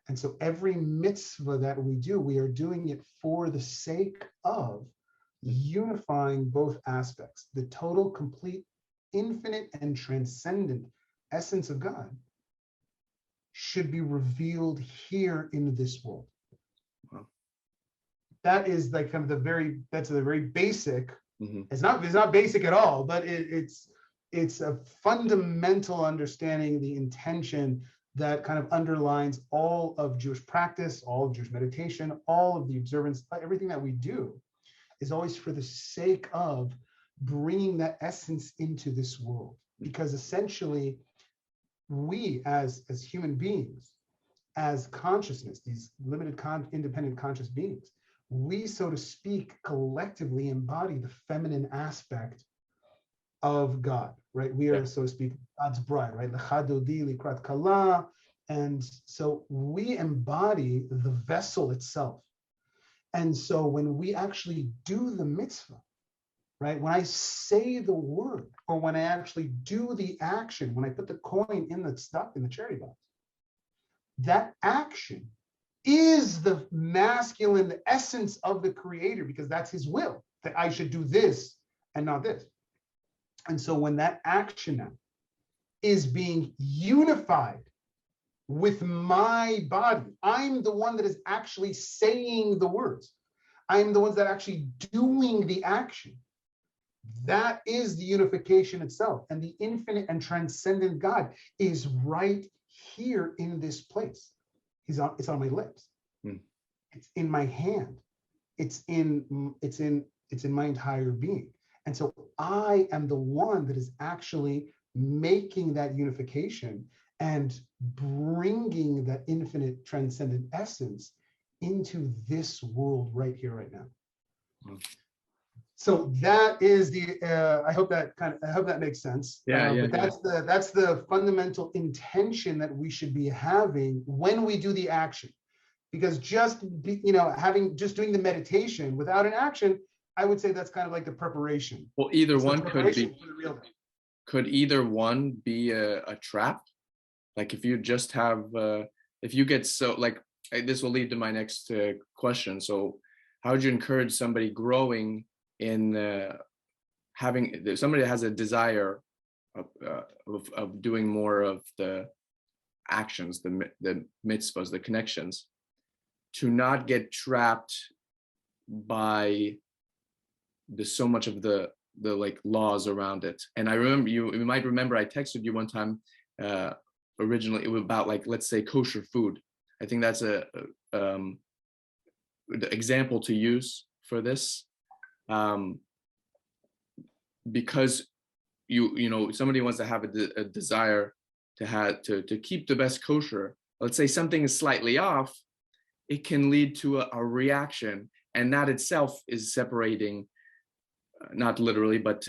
And so every mitzvah that we do, we are doing it for the sake of unifying both aspects, the total, complete, infinite, and transcendent essence of God should be revealed here in this world. Wow. That is like kind of the very basic. Mm-hmm. It's not basic at all, but it's a fundamental understanding, the intention that kind of underlines all of Jewish practice, all of Jewish meditation, all of the observance, everything that we do is always for the sake of bringing that essence into this world. Because essentially, we as human beings, as consciousness, these limited, independent conscious beings, we, so to speak, collectively embody the feminine aspect of God, right? We are, so to speak, God's bride, right? L'chadodi likrat kala. And so we embody the vessel itself. And so when we actually do the mitzvah, right? When I say the word, or when I actually do the action, when I put the coin in the stuff in the charity box, that action is the masculine, the essence of the creator, because that's his will, that I should do this and not this. And so when that action now is being unified with my body, I'm the one that is actually saying the words. I'm the ones that are actually doing the action. That is the unification itself. And the infinite and transcendent God is right here in this place. It's on my lips. It's in my hand. It's in my entire being. And so I am the one that is actually making that unification and bringing that infinite transcendent essence into this world right here, right now. So that is the. I hope that makes sense. But that's the fundamental intention that we should be having when we do the action, because just doing the meditation without an action, I would say that's kind of like the preparation. Well, either one could either one be a trap. Like if you just have, if you get so like, this will lead to my next question. So how would you encourage somebody growing in somebody that has a desire of doing more of the actions, the mitzvahs, the connections, to not get trapped by so much of the like laws around it? And I remember you might remember I texted you one time originally it was about, like, let's say kosher food. I think that's the example to use for this, because somebody wants to have a desire to keep the best kosher. Let's say something is slightly off, it can lead to a reaction, and that itself is separating, not literally, but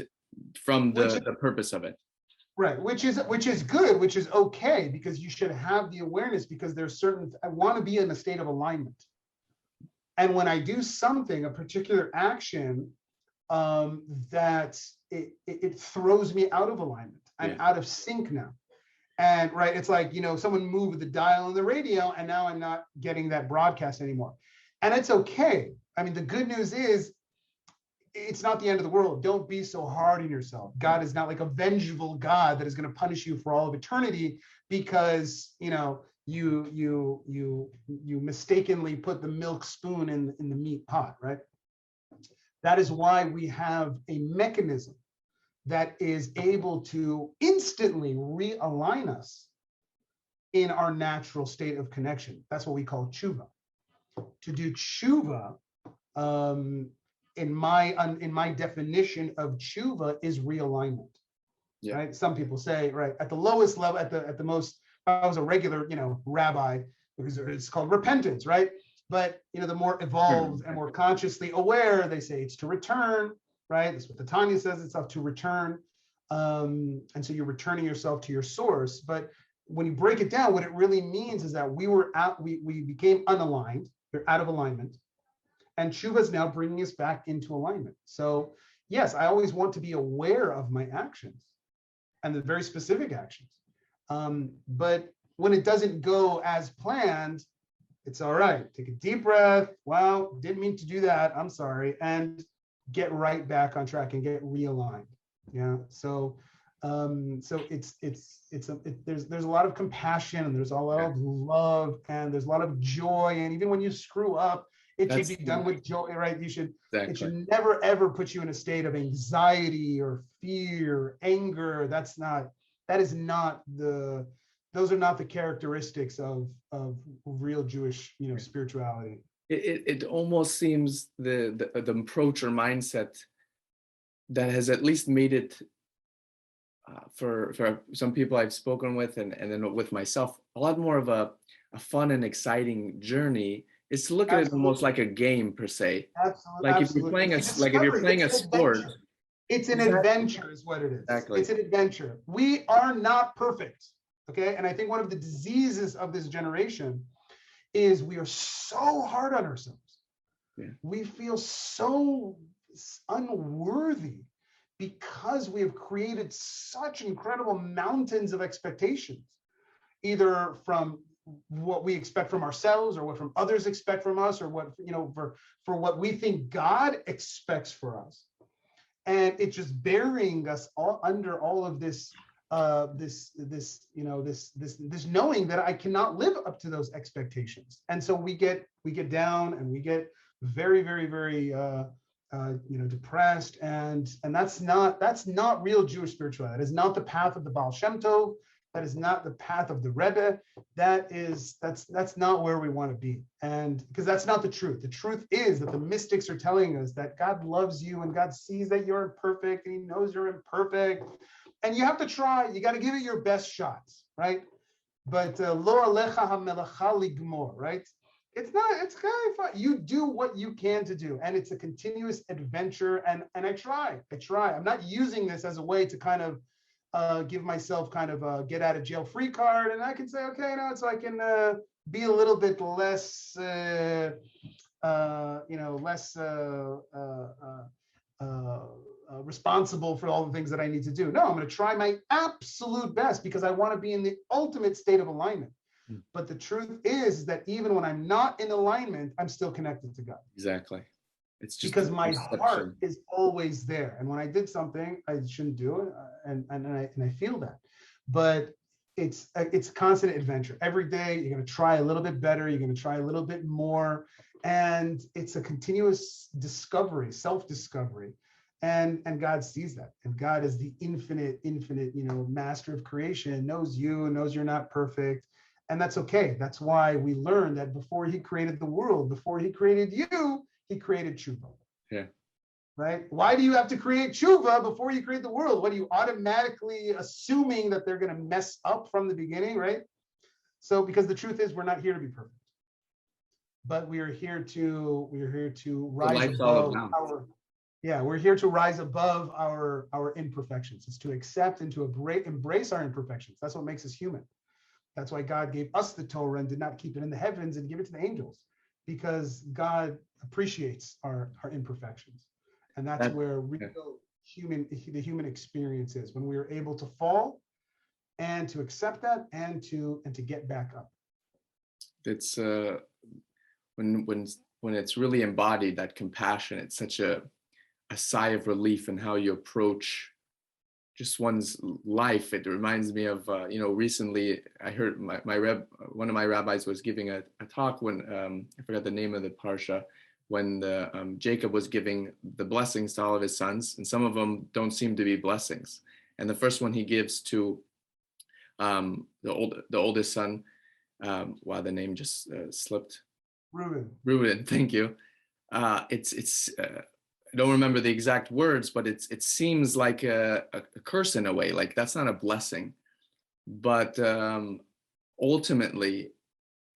from the purpose of it. Right, which is good, which is okay, because you should have the awareness, because there's I want to be in a state of alignment. And when I do something, a particular action, that it throws me out of alignment. I'm out of sync now. And right, it's like, someone moved the dial on the radio and now I'm not getting that broadcast anymore. And it's okay. I mean, the good news is it's not the end of the world. Don't be so hard on yourself. God is not like a vengeful God that is going to punish you for all of eternity because, you mistakenly put the milk spoon in the meat pot, right? That is why we have a mechanism that is able to instantly realign us in our natural state of connection. That's what we call tshuva. To do tshuva, in my definition of tshuva, is realignment. Yeah. Right? Some people say, right, at the lowest level, at the most, if I was a regular, rabbi, because it's called repentance, right? But the more evolved and more consciously aware, they say it's to return, right? That's what the Tanya says, it's to return. And so you're returning yourself to your source. But when you break it down, what it really means is that we became unaligned, we're out of alignment. And tshuva is now bringing us back into alignment. So yes, I always want to be aware of my actions and the very specific actions. But when it doesn't go as planned, it's all right. Take a deep breath. Wow, didn't mean to do that. I'm sorry. And get right back on track and get realigned. Yeah. So there's a lot of compassion, and there's a lot of love, and there's a lot of joy. And even when you screw up, it should be done with joy, right? It should never ever put you in a state of anxiety or fear, anger. Those are not the characteristics of real Jewish, spirituality. It almost seems the approach or mindset that has at least made it for some people I've spoken with and then with myself, a lot more of a fun and exciting journey is to look at it almost like a game per se. Absolutely. Like if you're playing a sport. It's an adventure is what it is. Exactly. It's an adventure. We are not perfect. Okay. And I think one of the diseases of this generation is we are so hard on ourselves. Yeah. We feel so unworthy because we have created such incredible mountains of expectations, either from what we expect from ourselves or what from others expect from us, or what, for what we think God expects for us. And it's just burying us all under all of this knowing that I cannot live up to those expectations. And so we get down and we get very, very, very depressed, and that's not real Jewish spirituality. That is not the path of the Baal Shem Tov. That is not the path of the Rebbe. That's not where we want to be. And because that's not the truth. The truth is that the mystics are telling us that God loves you and God sees that you're imperfect and he knows you're imperfect. And you have to try, you got to give it your best shots, right? But lo alecha hamelacha ligmor, right? It's kind of fun. You do what you can to do. And it's a continuous adventure. And I try. I'm not using this as a way to kind of give myself kind of a get out of jail free card, and I can say, okay, so I can be a little bit less, responsible for all the things that I need to do. No, I'm going to try my absolute best because I want to be in the ultimate state of alignment. But the truth is that even when I'm not in alignment, I'm still connected to God. Exactly. It's just because my heart is always there. And when I did something I shouldn't do it, and I feel that. But it's constant adventure. Every day you're going to try a little bit better. You're going to try a little bit more. And it's a continuous discovery, self-discovery. And God sees that. And God is the infinite, master of creation, knows you, knows you're not perfect. And that's okay. That's why we learn that before he created the world, before he created you, he created tshuva. Yeah. Right? Why do you have to create tshuva before you create the world? What are you automatically assuming that they're going to mess up from the beginning, right? So, because the truth is, we're not here to be perfect, but we're here to rise above our. Yeah, we're here to rise above our imperfections. It's to accept and to embrace our imperfections. That's what makes us human. That's why God gave us the Torah and did not keep it in the heavens and give it to the angels, because God appreciates our imperfections. And that's where real the human experience is, when we are able to fall and to accept that and to get back up. It's when it's really embodied, that compassion, it's such a a sigh of relief in how you approach just one's life. It reminds me of, recently I heard one of my rabbis was giving a talk when, I forgot the name of the parsha, when Jacob was giving the blessings to all of his sons, and some of them don't seem to be blessings. And the first one he gives to the oldest son, wow, the name just slipped. Reuben, thank you. It's I don't remember the exact words, but it seems like a curse in a way. Like that's not a blessing, but ultimately,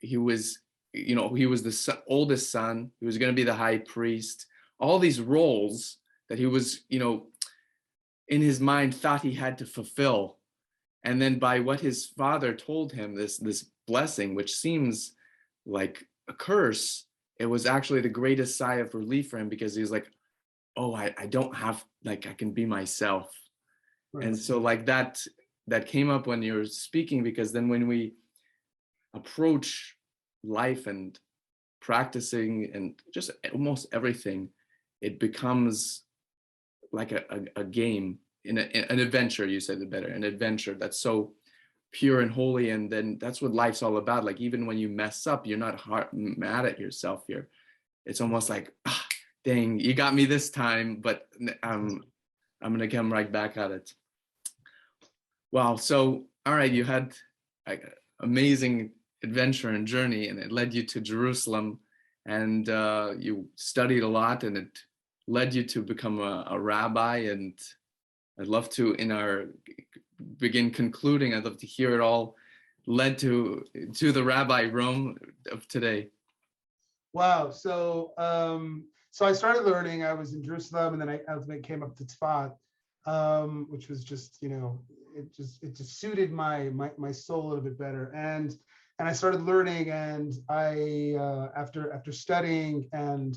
he was the oldest son. He was going to be the high priest. All these roles that he was, in his mind thought he had to fulfill, and then by what his father told him, this blessing, which seems like a curse, it was actually the greatest sigh of relief for him, because he was like, oh, I don't have, like, I can be myself. Right. And so like that came up when you're speaking, because then when we approach life and practicing and just almost everything, it becomes like a game, in an adventure. You said it better, an adventure that's so pure and holy. And then that's what life's all about. Like even when you mess up, you're not mad at yourself here. It's almost like, dang, you got me this time, but I'm gonna come right back at it. Wow. So all right, you had like an amazing adventure and journey, and it led you to Jerusalem, and you studied a lot, and it led you to become a rabbi. And I'd love to, in our concluding, I'd love to hear it all led to the rabbi Rome of today. Wow. So I started learning. I was in Jerusalem, and then I ultimately came up to Tzfat, which was just, it just suited my soul a little bit better. And I started learning, and I after studying and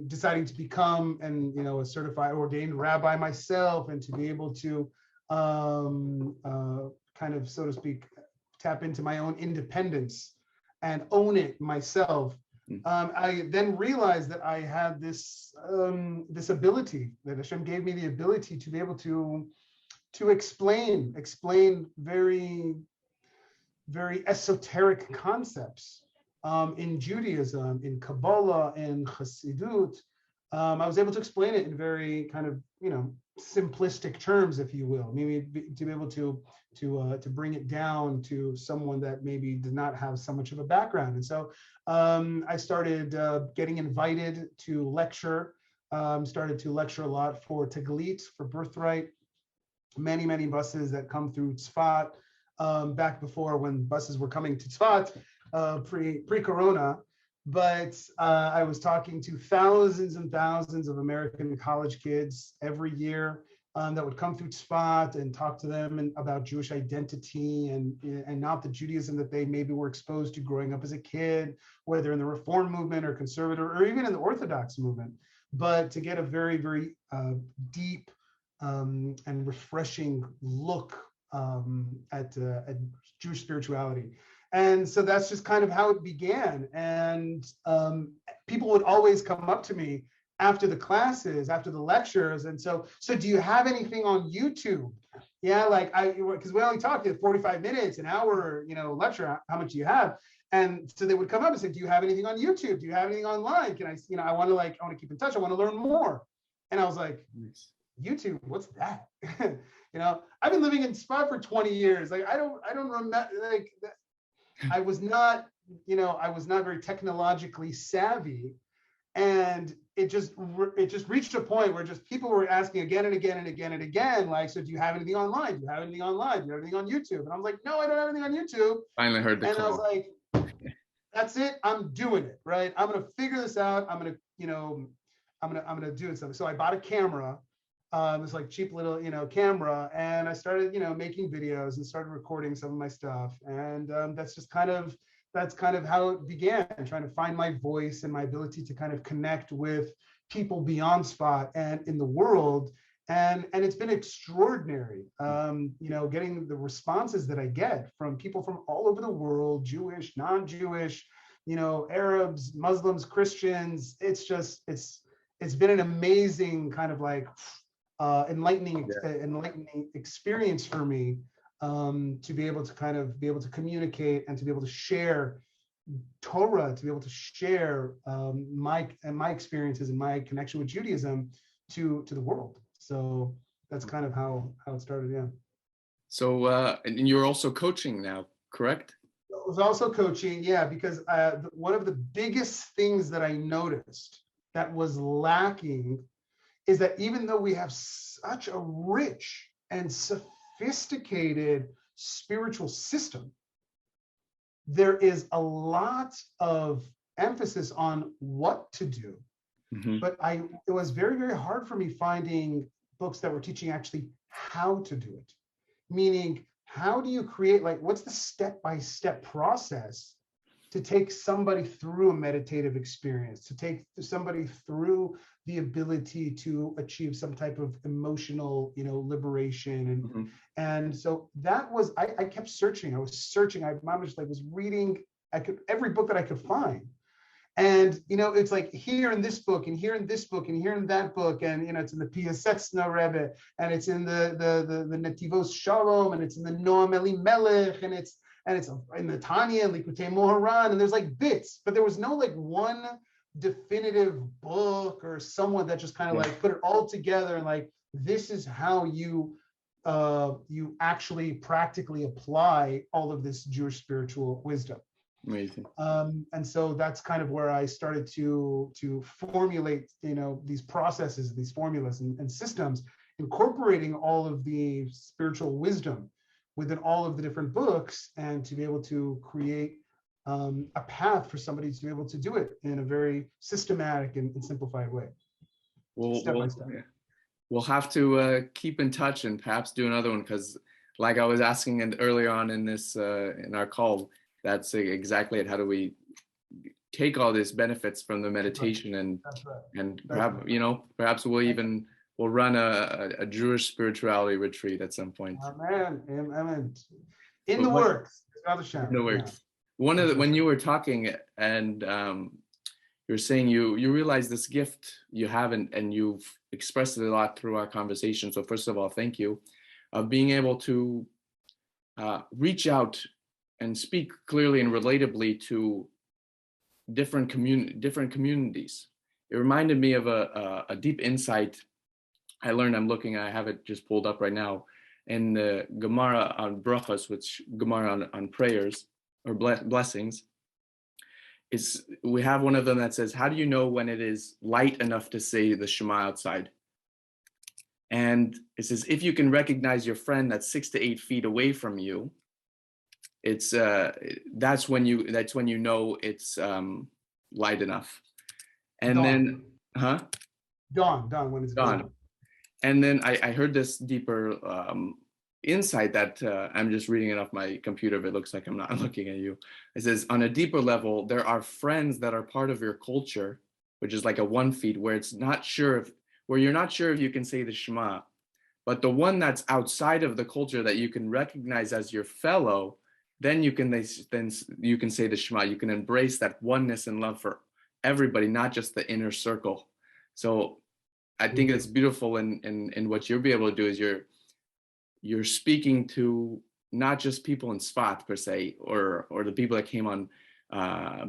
deciding to become a certified ordained rabbi myself, and to be able to kind of, so to speak, tap into my own independence and own it myself. I then realized that I had this ability, that Hashem gave me the ability to be able to explain very, very esoteric concepts in Judaism, in Kabbalah, in Chassidut. I was able to explain it in very kind of, simplistic terms, if you will, maybe to be able to bring it down to someone that maybe did not have so much of a background. And so I started getting invited to lecture, started to lecture a lot for Taglit, for Birthright, many buses that come through Tzfat, back before when buses were coming to Tzfat, pre-corona. But I was talking to thousands and thousands of American college kids every year that would come through Tzfat, and talk to them about Jewish identity and not the Judaism that they maybe were exposed to growing up as a kid, whether in the Reform movement or conservative or even in the Orthodox movement, but to get a very, very deep and refreshing look at Jewish spirituality. And so that's just kind of how it began. And people would always come up to me after the classes, after the lectures, and so do you have anything on YouTube? Yeah, like because we only talked 45 minutes, an hour, lecture. How much do you have? And so they would come up and say, do you have anything on YouTube? Do you have anything online? Can I, I want to keep in touch. I want to learn more. And I was like, YouTube, what's that? I've been living in Tzfat for 20 years. Like, I don't remember, like, I was not very technologically savvy. And it just reached a point where just people were asking again and again and again and again, like, so do you have anything online? Do you have anything online? Do you have anything on YouTube? And I was like, no, I don't have anything on YouTube. Finally heard the call. And I was like, that's it. I'm doing it, right? I'm going to figure this out. I'm going to do it. So I bought a camera, this like cheap little, camera. And I started, making videos and started recording some of my stuff. And that's kind of how it began, trying to find my voice and my ability to kind of connect with people beyond Tzfat and in the world. And it's been extraordinary, getting the responses that I get from people from all over the world, Jewish, non-Jewish, Arabs, Muslims, Christians. It's it's been an amazing kind of like enlightening experience for me, to be able to kind of be able to communicate and to be able to share Torah, to be able to share my experiences and my connection with Judaism to the world. So that's kind of how it started. Yeah. So and you're also coaching now, correct? I was also coaching, yeah, because one of the biggest things that I noticed that was lacking is that even though we have such a rich and sophisticated spiritual system, there is a lot of emphasis on what to do. Mm-hmm. But it was very, very hard for me finding books that were teaching actually how to do it. Meaning, how do you create, like, what's the step-by-step process to take somebody through a meditative experience, to take somebody through the ability to achieve some type of emotional, liberation. And mm-hmm. and so that was, I kept searching. I was searching. I was reading every book that I could find. And, it's like here in this book and here in this book and here in that book. And, it's in the Piasetzna Rebbe, and it's in the Netivos Shalom, and it's in the Noam Elimelech, and it's in the Tanya and Likutei Moharan. And there's like bits, but there was no like one definitive book or someone that just kind of like put it all together and like, this is how you actually practically apply all of this Jewish spiritual wisdom. Amazing. And so that's kind of where I started to formulate, these processes, these formulas and systems, incorporating all of the spiritual wisdom within all of the different books, and to be able to create a path for somebody to be able to do it in a very systematic and simplified way. Step by step. We'll have to keep in touch and perhaps do another one, because like I was asking earlier on in this in our call, that's exactly it. How do we take all these benefits from the meditation and perhaps we'll run a Jewish spirituality retreat at some point. Amen. In the works. In the works. When you were talking and you're saying you realize this gift you have, and you've expressed it a lot through our conversation. So first of all, thank you, of being able to reach out and speak clearly and relatably to different communities. It reminded me of a deep insight I learned. I have it just pulled up right now in the Gemara on brachas, which Gemara on prayers or blessings. We have one of them that says, how do you know when it is light enough to say the Shema outside? And it says, if you can recognize your friend that's 6 to 8 feet away from you, it's that's when you know it's light enough. And dawn. Then dawn when it's dawn. And then I heard this deeper insight that I'm just reading it off my computer, but it looks like I'm not looking at you. It says, on a deeper level, there are friends that are part of your culture, which is like a 1 feet, where you're not sure if you can say the Shema, but the one that's outside of the culture that you can recognize as your fellow, then you can say the Shema. You can embrace that oneness and love for everybody, not just the inner circle. So I think it's beautiful in what you'll be able to do is you're speaking to not just people in Sfat per se, or the people that came on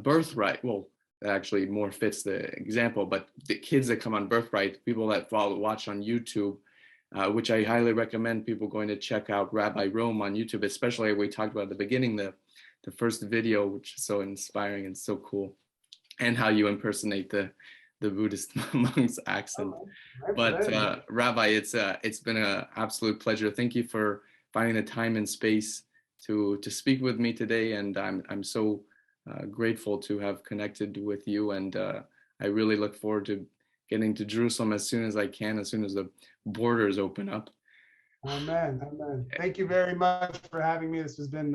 Birthright. Well, that actually more fits the example, but the kids that come on Birthright, people that watch on YouTube, which I highly recommend people going to check out Rabbi Rome on YouTube, especially we talked about at the beginning, the first video, which is so inspiring and so cool, and how you impersonate the Buddhist monk's accent. But Rabbi, it's been an absolute pleasure. Thank you for finding the time and space to speak with me today, and I'm so grateful to have connected with you, and I really look forward to getting to Jerusalem as soon as I can, as soon as the borders open up. Amen. Thank you very much for having me. This has been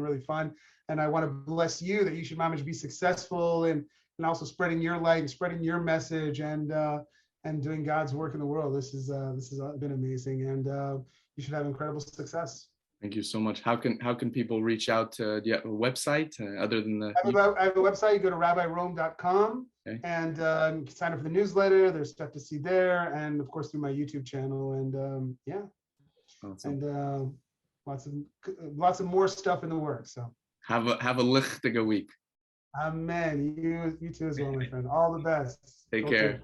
really fun, and I want to bless you that you should be successful and also spreading your light and spreading your message and doing God's work in the world. This has been amazing, and you should have incredible success. Thank you so much. How can people reach out to? Do you have a website other than the? I have a website. You go to rabbirome.com Okay. and sign up for the newsletter. There's stuff to see there, and of course through my YouTube channel. And yeah, Awesome. and lots of more stuff in the works. So Have a lichtige week. amen. You too as well, my friend. All the best. Take Okay. care.